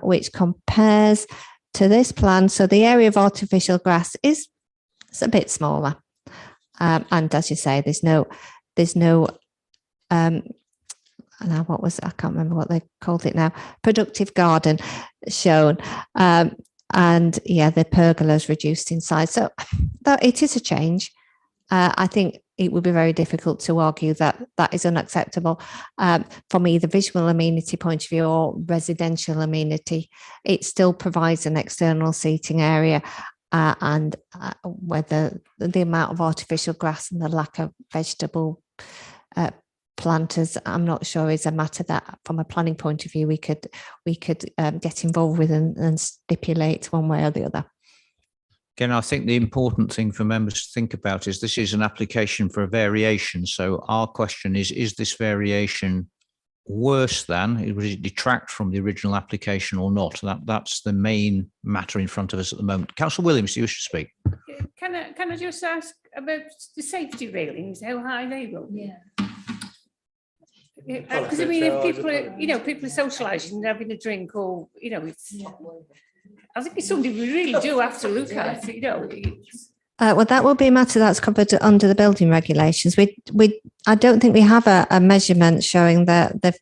which compares to this plan. So the area of artificial grass it's a bit smaller. And as you say, there's no now what was, I can't remember what they called it now, productive garden shown. And yeah, the pergola is reduced in size. So it is a change. I think it would be very difficult to argue that that is unacceptable from either visual amenity point of view or residential amenity. It still provides an external seating area, and whether the amount of artificial grass and the lack of vegetable planters, I'm not sure is a matter that from a planning point of view we could get involved with and stipulate one way or the other. Again, I think the important thing for members to think about is this is an application for a variation. So our question is this variation worse than, would it detract from the original application or not? That's the main matter in front of us at the moment. Councillor Williams, do you wish to speak? Can I just ask about the safety railings, how high they will be? Yeah. Because I mean, if people are, people are socialising and having a drink, or it's I think it's something we really do have to look at, you know. It's- Well, that will be a matter that's covered under the building regulations. I don't think we have a measurement showing the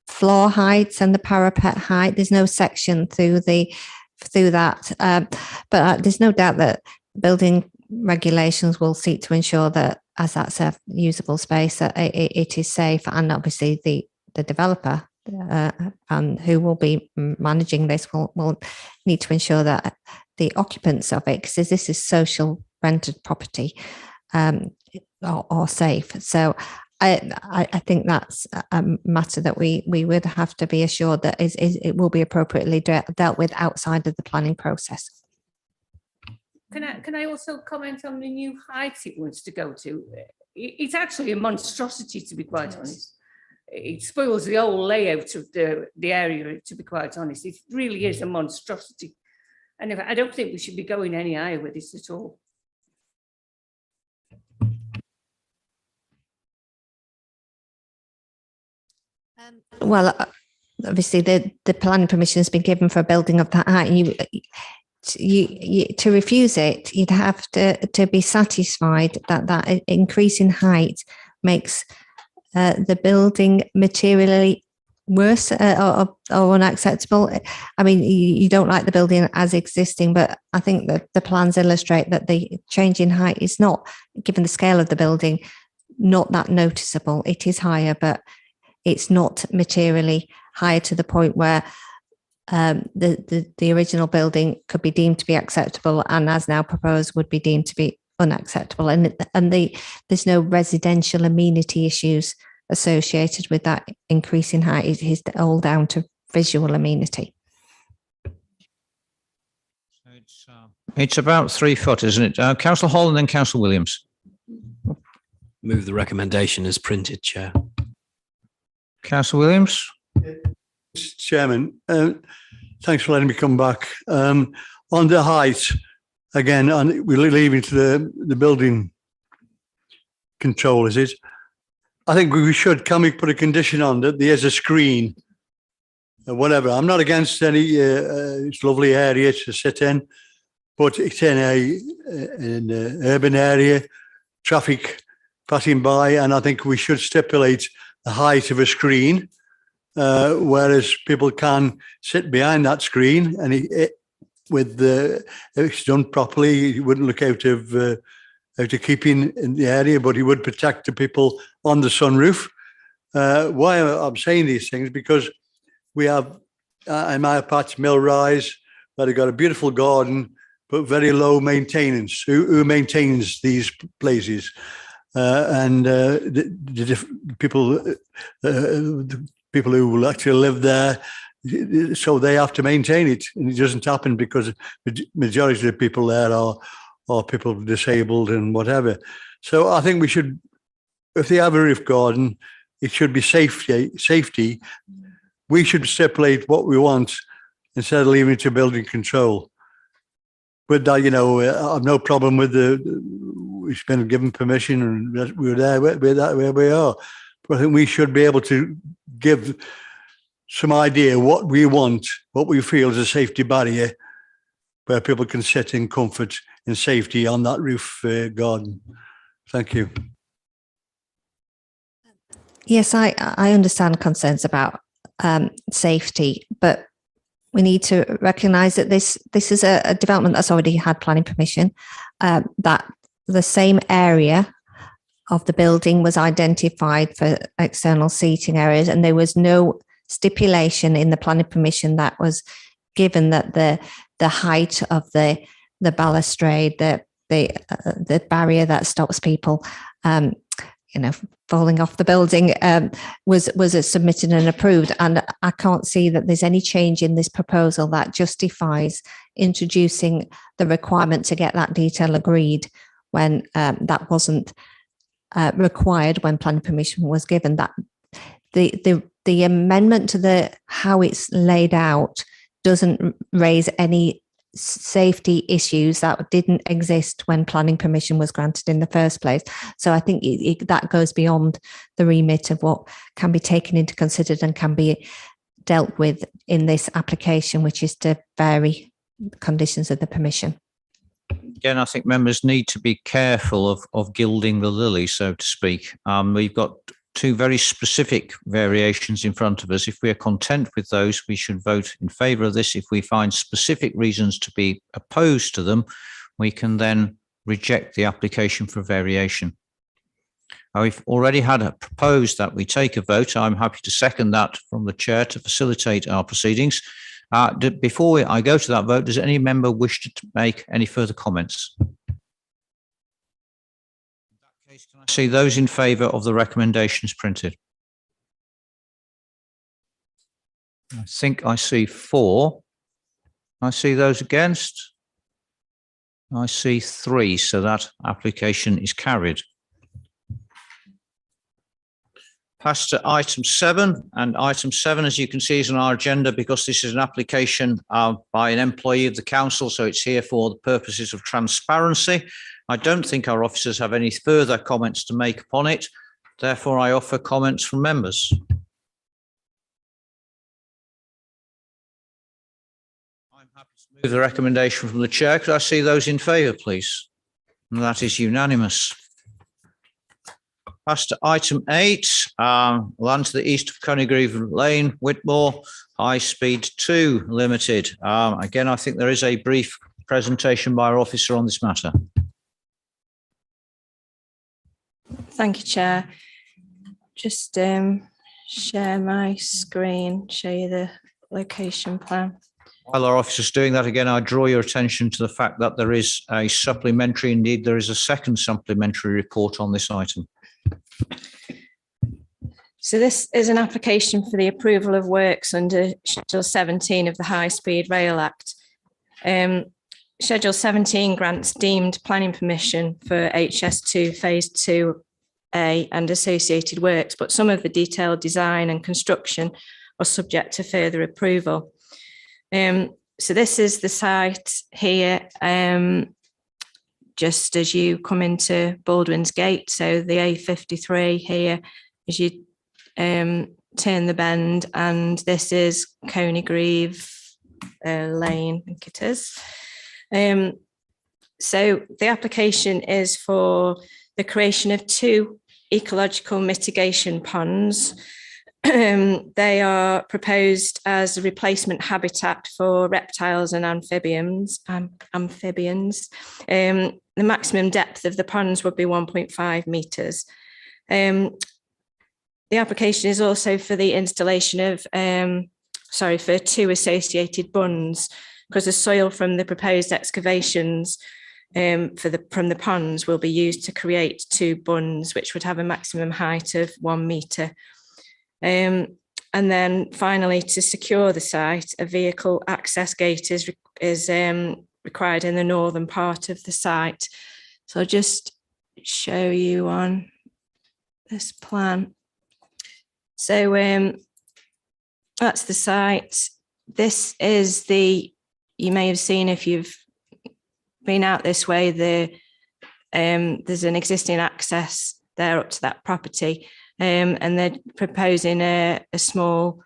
floor heights and the parapet height. There's no section through that, but there's no doubt that building regulations will seek to ensure that, as that's a usable space, that it is safe, and obviously the developer and who will be managing this will need to ensure that the occupants of it, because this is social rented property, are safe. So I think that's a matter that we would have to be assured that it will be appropriately dealt with outside of the planning process. Can I also comment on the new heights it wants to go to? It's actually a monstrosity, to be quite honest. It spoils the whole layout of the area, to be quite honest. It really is a monstrosity. And I don't think we should be going any higher with this at all. Well, obviously the planning permission has been given for a building of that height. You to refuse it, you'd have to be satisfied that increase in height makes the building materially worse or unacceptable. I mean, you don't like the building as existing, but I think that the plans illustrate that the change in height is not, given the scale of the building, not that noticeable. It is higher, but it's not materially higher to the point where the original building could be deemed to be acceptable, and as now proposed would be deemed to be unacceptable. And there's no residential amenity issues associated with that increase in height. It is all down to visual amenity. It's about 3 foot, isn't it? Councillor Hall and then Councillor Williams. Move the recommendation as printed, Chair. Councillor Williams. Chairman, thanks for letting me come back. On the height, again, we're leaving to the building control, is it? I think can we put a condition on that there's a screen or whatever? I'm not against any, it's a lovely area to sit in, but it's in an urban area, traffic passing by, and I think we should stipulate the height of a screen, whereas people can sit behind that screen, and if it's done properly, it wouldn't look out of keeping in the area, but he would protect the people on the sunroof. Why I'm saying these things, because we have in my patch Mill Rise, where they've got a beautiful garden, but very low maintenance. Who maintains these places? And the people who will actually live there, so they have to maintain it, and it doesn't happen because the majority of the people there are people disabled and whatever. So I think we should, if they have a roof garden, it should be safety. We should stipulate what we want instead of leaving it to building control. With that, I've no problem with we've been given permission and we're there, where we are. But I think we should be able to give some idea what we want, what we feel is a safety barrier where people can sit in comfort and safety on that roof garden. Thank you. Yes, I understand concerns about safety, but we need to recognise that this is a development that's already had planning permission, that the same area of the building was identified for external seating areas, and there was no stipulation in the planning permission that was given that the height of the balustrade, the barrier that stops people falling off the building was submitted and approved. And I can't see that there's any change in this proposal that justifies introducing the requirement to get that detail agreed when that wasn't required when planning permission was given. That the amendment to how it's laid out doesn't raise any safety issues that didn't exist when planning permission was granted in the first place. So I think that goes beyond the remit of what can be taken into considered and can be dealt with in this application, which is to vary the conditions of the permission. Again, I think members need to be careful of gilding the lily, so to speak. We've got two very specific variations in front of us. If we are content with those, we should vote in favour of this. If we find specific reasons to be opposed to them, we can then reject the application for variation. I've already had a proposed that we take a vote. I'm happy to second that from the chair to facilitate our proceedings. Before I go to that vote, does any member wish to make any further comments? In that case, can I see those in favour of the recommendations printed? I think I see 4. I see those against. I see 3, so that application is carried. Pass to item 7, and item 7, as you can see, is on our agenda because this is an application by an employee of the council, so it's here for the purposes of transparency. I don't think our officers have any further comments to make upon it. Therefore, I offer comments from members. I'm happy to move the recommendation from the chair. Could I see those in favour, please? And that is unanimous. Pass to item 8, land to the east of Coney Lane, Whitmore, High Speed 2 Limited. Again, I think there is a brief presentation by our officer on this matter. Thank you, Chair. Just share my screen, show you the location plan. While our officer's doing that, again, I draw your attention to the fact that there is a supplementary, indeed, there is a second supplementary report on this item. So this is an application for the approval of works under Schedule 17 of the High Speed Rail Act. Schedule 17 grants deemed planning permission for HS2 Phase 2A and associated works, but some of the detailed design and construction are subject to further approval. So this is the site here, just as you come into Baldwin's Gate. So the A53 here, as you turn the bend, and this is Coney Lane, I think it is. So the application is for the creation of 2 ecological mitigation ponds. They are proposed as a replacement habitat for reptiles and amphibians. The maximum depth of the ponds would be 1.5 metres. The application is also for the installation of, for 2 associated bunds, because the soil from the proposed excavations from the ponds will be used to create 2 bunds, which would have a maximum height of 1 metre. And then finally, to secure the site, a vehicle access gate is required in the northern part of the site. So I'll just show you on this plan. So that's the site. This is you may have seen if you've been out this way, there's an existing access there up to that property. And they're proposing a small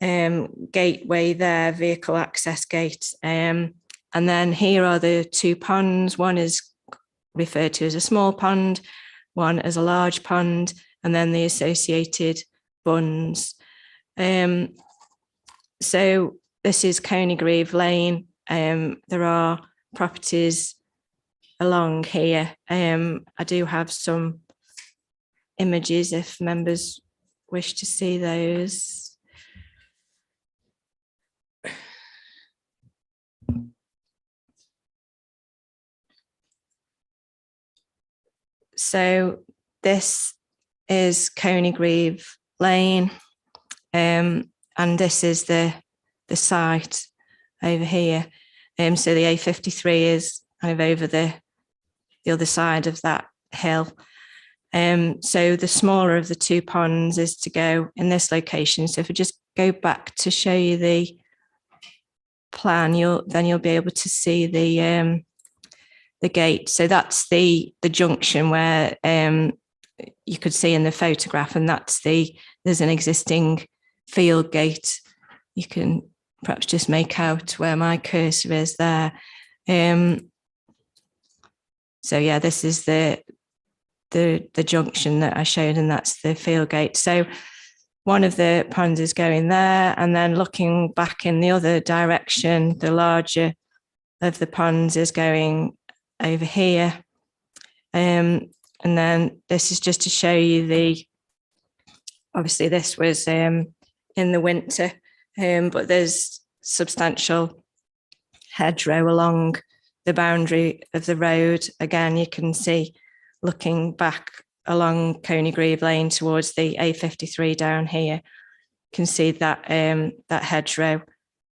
gateway there, vehicle access gate. And then here are the 2 ponds. One is referred to as a small pond, one as a large pond, and then the associated bunds. So this is Coney Lane. There are properties along here. I do have some images if members wish to see those. So this is Coney Lane, and this is the site over here. So the A53 is kind of over the other side of that hill. So the smaller of the 2 ponds is to go in this location. So if we just go back to show you the plan, you'll be able to see the gate. So that's the junction where you could see in the photograph, and there's an existing field gate you can perhaps just make out where my cursor is there. So yeah, this is the junction that I showed, and that's the field gate. So one of the ponds is going there, and then looking back in the other direction, the larger of the ponds is going over here. And then this is just to show you obviously this was in the winter, but there's substantial hedgerow along the boundary of the road. Again, you can see looking back along Coney Greve Lane towards the A53 down here, you can see that that hedgerow.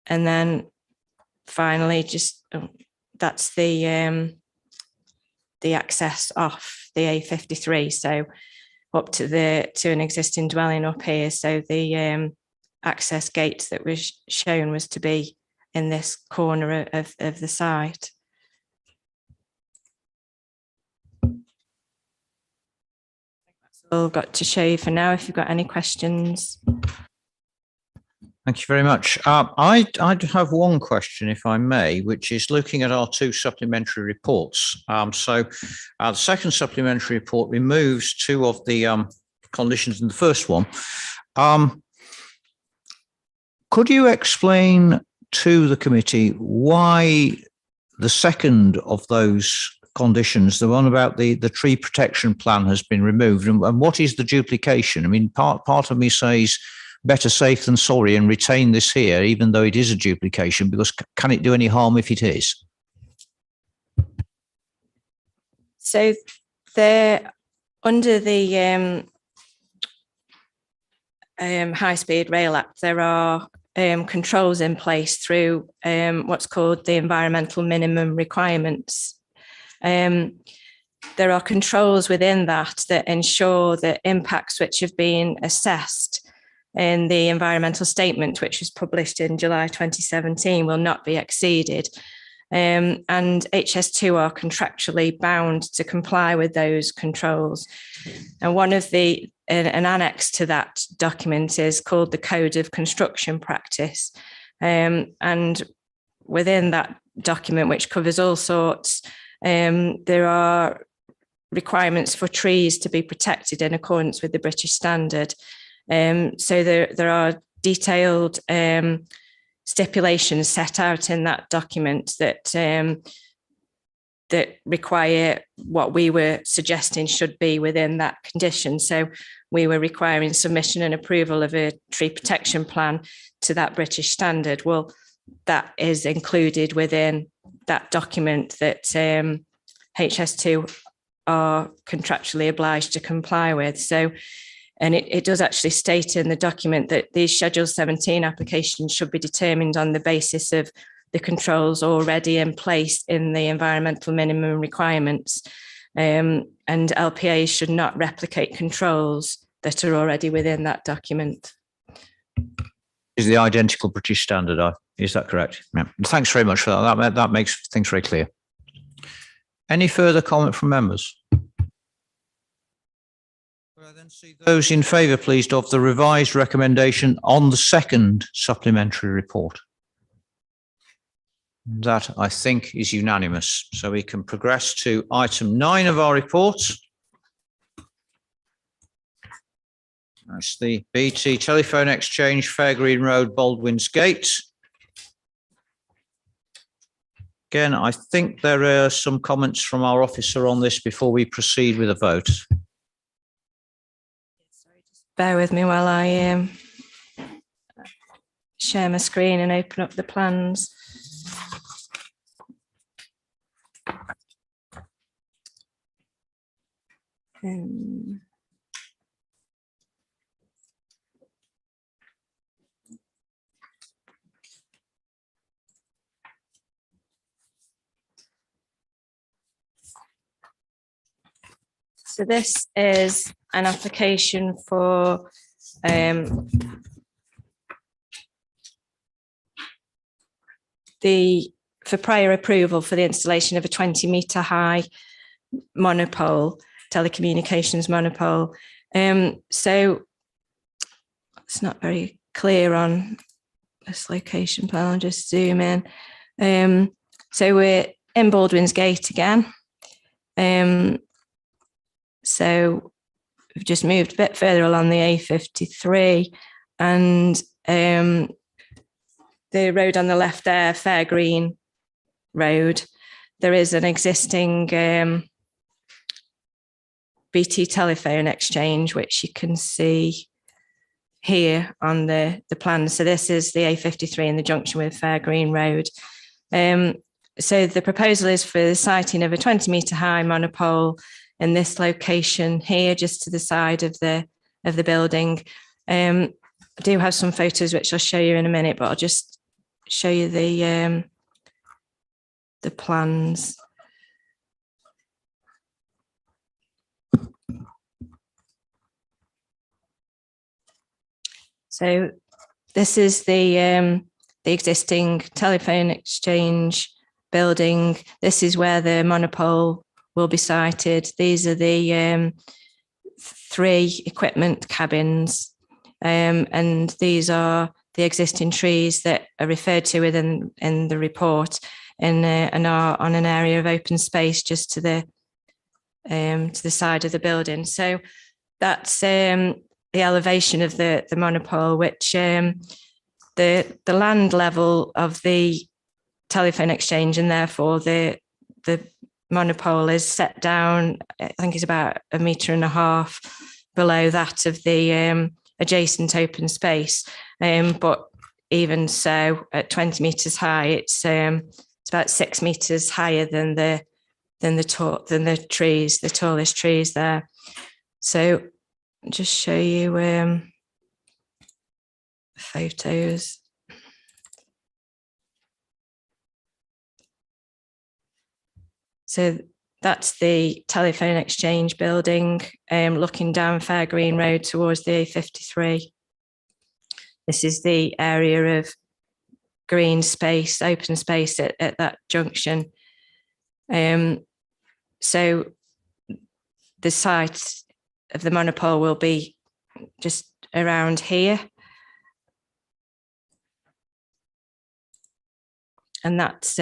And then finally, just that's the access off the A53. So up to an existing dwelling up here. So the access gate that was shown was to be in this corner of the site. All I've got to show you for now. If you've got any questions. Thank you very much. I'd have one question, if I may, which is looking at our two supplementary reports. So the second supplementary report removes two of the conditions in the first one. Could you explain to the committee why the second of those conditions, the one about the tree protection plan, has been removed, and what is the duplication? I mean, part of me says better safe than sorry and retain this here, even though it is a duplication, because can it do any harm if it is? So they're under the High Speed Rail Act, there are controls in place through what's called the environmental minimum requirements. There are controls within that ensure that impacts which have been assessed in the environmental statement, which was published in July 2017, will not be exceeded. And HS2 are contractually bound to comply with those controls. And one of an annex to that document is called the Code of Construction Practice. And within that document, which covers all sorts, there are requirements for trees to be protected in accordance with the British standard. So there are detailed stipulations set out in that document that require what we were suggesting should be within that condition. So we were requiring submission and approval of a tree protection plan to that British standard. Well, that is included within that document that HS2 are contractually obliged to comply with. So, and it does actually state in the document that these Schedule 17 applications should be determined on the basis of the controls already in place in the environmental minimum requirements. And LPAs should not replicate controls that are already within that document. Is the identical British standard? Is that correct? Yeah. Thanks very much for that. That makes things very clear. Any further comment from members? Will I then see those in favour, please, of the revised recommendation on the second supplementary report? That, I think, is unanimous. So we can progress to item 9 of our report. That's the BT Telephone Exchange, Fairgreen Road, Baldwin's Gate. Again, I think there are some comments from our officer on this before we proceed with a vote. Bear with me while I share my screen and open up the plans. So this is an application for prior approval for the installation of a 20-metre high monopole, telecommunications monopole. So it's not very clear on this location plan. I'll just zoom in. So we're in Baldwin's Gate again. So we've just moved a bit further along the A53, and the road on the left there, Fair Green Road, there is an existing BT telephone exchange, which you can see here on the plan. So this is the A53 in the junction with Fair Green Road. So the proposal is for the siting of a 20-metre high monopole in this location here, just to the side of the building. I do have some photos which I'll show you in a minute, but I'll just show you the plans. So this is the existing telephone exchange building. This is where the monopole will be sited. These are the 3 equipment cabins, and these are the existing trees that are referred to within the report, and are on an area of open space just to the side of the building. So that's the elevation of the monopole, which the land level of the telephone exchange, and therefore the monopole is set down, I think it's about 1.5 meters below that of the adjacent open space. But even so, at 20 meters high, it's about 6 meters higher than the trees, the tallest trees there. So I'll just show you photos. So that's the telephone exchange building, looking down Fair Green Road towards the A53. This is the area of green space, open space at that junction. So the site of the monopole will be just around here. And that's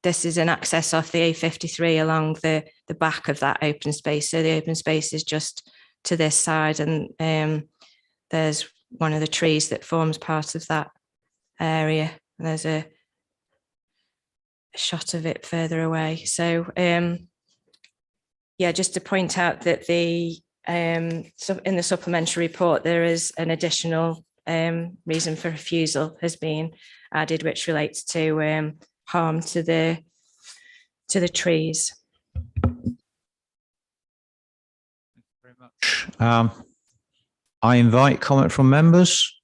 this is an access off the A53 along the back of that open space. So the open space is just to this side, and there's one of the trees that forms part of that area. And there's a shot of it further away. So yeah, just to point out that in the supplementary report, there is an additional reason for refusal has been added, which relates to harm to the trees. Very much. I invite comment from members.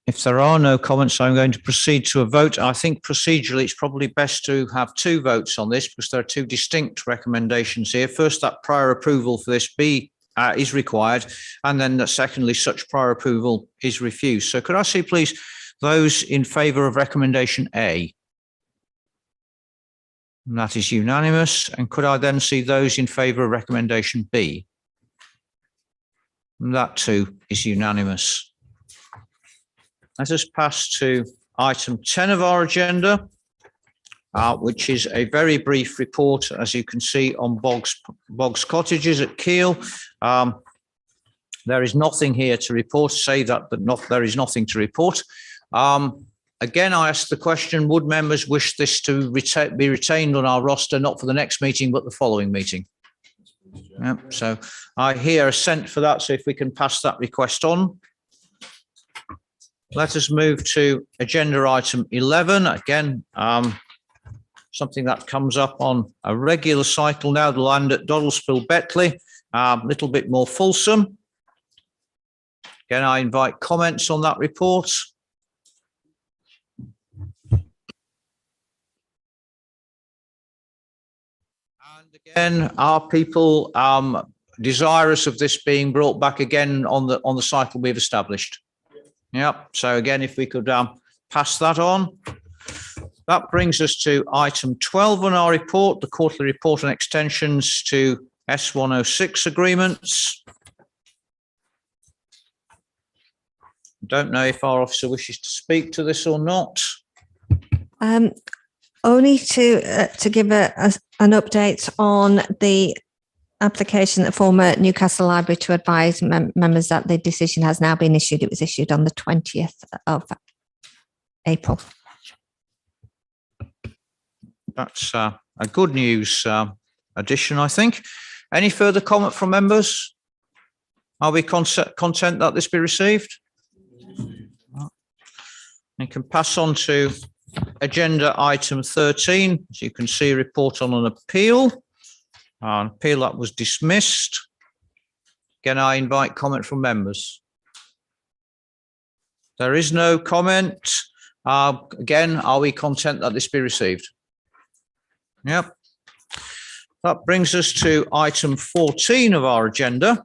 If there are no comments, I'm going to proceed to a vote. I think procedurally it's probably best to have 2 votes on this, because there are 2 distinct recommendations here. First, that prior approval for this is required, and then that secondly, such prior approval is refused. So could I see, please, those in favour of recommendation A? And that is unanimous. And could I then see those in favour of recommendation B? And that too is unanimous. Let us pass to item 10 of our agenda, which is a very brief report, as you can see, on Boggs Cottages at Keele. There is nothing here to report, there is nothing to report. Again, I ask the question, would members wish this to be retained on our roster, not for the next meeting, but the following meeting? Yeah, so I hear assent for that. So if we can pass that request on. Let us move to agenda item 11. Again, something that comes up on a regular cycle now, the land at Doddlespill, Betley, a little bit more fulsome. Again, I invite comments on that report. And again, are people desirous of this being brought back again on the cycle we've established? Yep. So again, if we could pass that on. That brings us to item 12 on our report, the quarterly report on extensions to S106 agreements. Don't know if our officer wishes to speak to this or not. Only to give an update on the application that former Newcastle Library to advise members that the decision has now been issued. It was issued on the 20th of April. That's a good news addition, I think. Any further comment from members? Are we content that this be received? You can pass on to agenda item 13. As you can see, report on an appeal. An appeal that was dismissed. Again, I invite comment from members. There is no comment. Again, are we content that this be received? Yep. That brings us to item 14 of our agenda,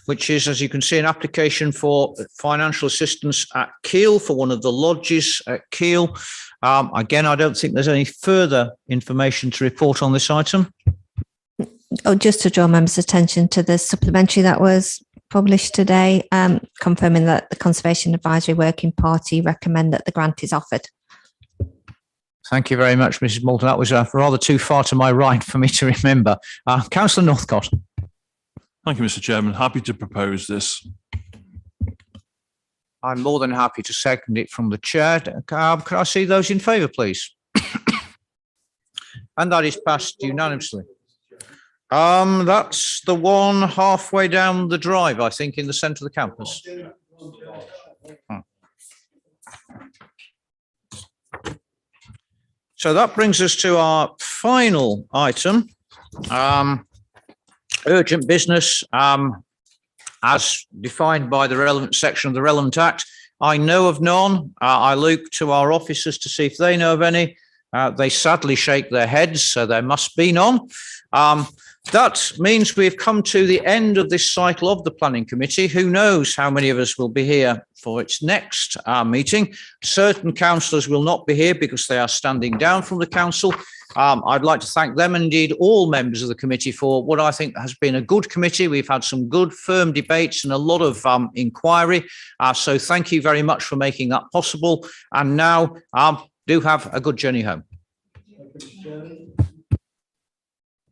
which is, as you can see, an application for financial assistance at Keele for one of the lodges at Keele. Again, I don't think there's any further information to report on this item. Oh, just to draw members' attention to the supplementary that was published today, confirming that the Conservation Advisory Working Party recommend that the grant is offered. Thank you very much, Mrs. Moulton. That was rather too far to my right for me to remember. Councillor Northcott. Thank you, Mr. Chairman. Happy to propose this. I'm more than happy to second it from the chair. Could I see those in favour, please? And that is passed unanimously. That's the one halfway down the drive, I think, in the centre of the campus. So that brings us to our final item, urgent business, as defined by the relevant section of the relevant act. I know of none. I look to our officers to see if they know of any. They sadly shake their heads, so there must be none. That means we've come to the end of this cycle of the Planning Committee. Who knows how many of us will be here for its next meeting. Certain councillors will not be here because they are standing down from the council. I'd like to thank them and indeed all members of the committee for what I think has been a good committee. We've had some good firm debates and a lot of inquiry. So thank you very much for making that possible. And now do have a good journey home.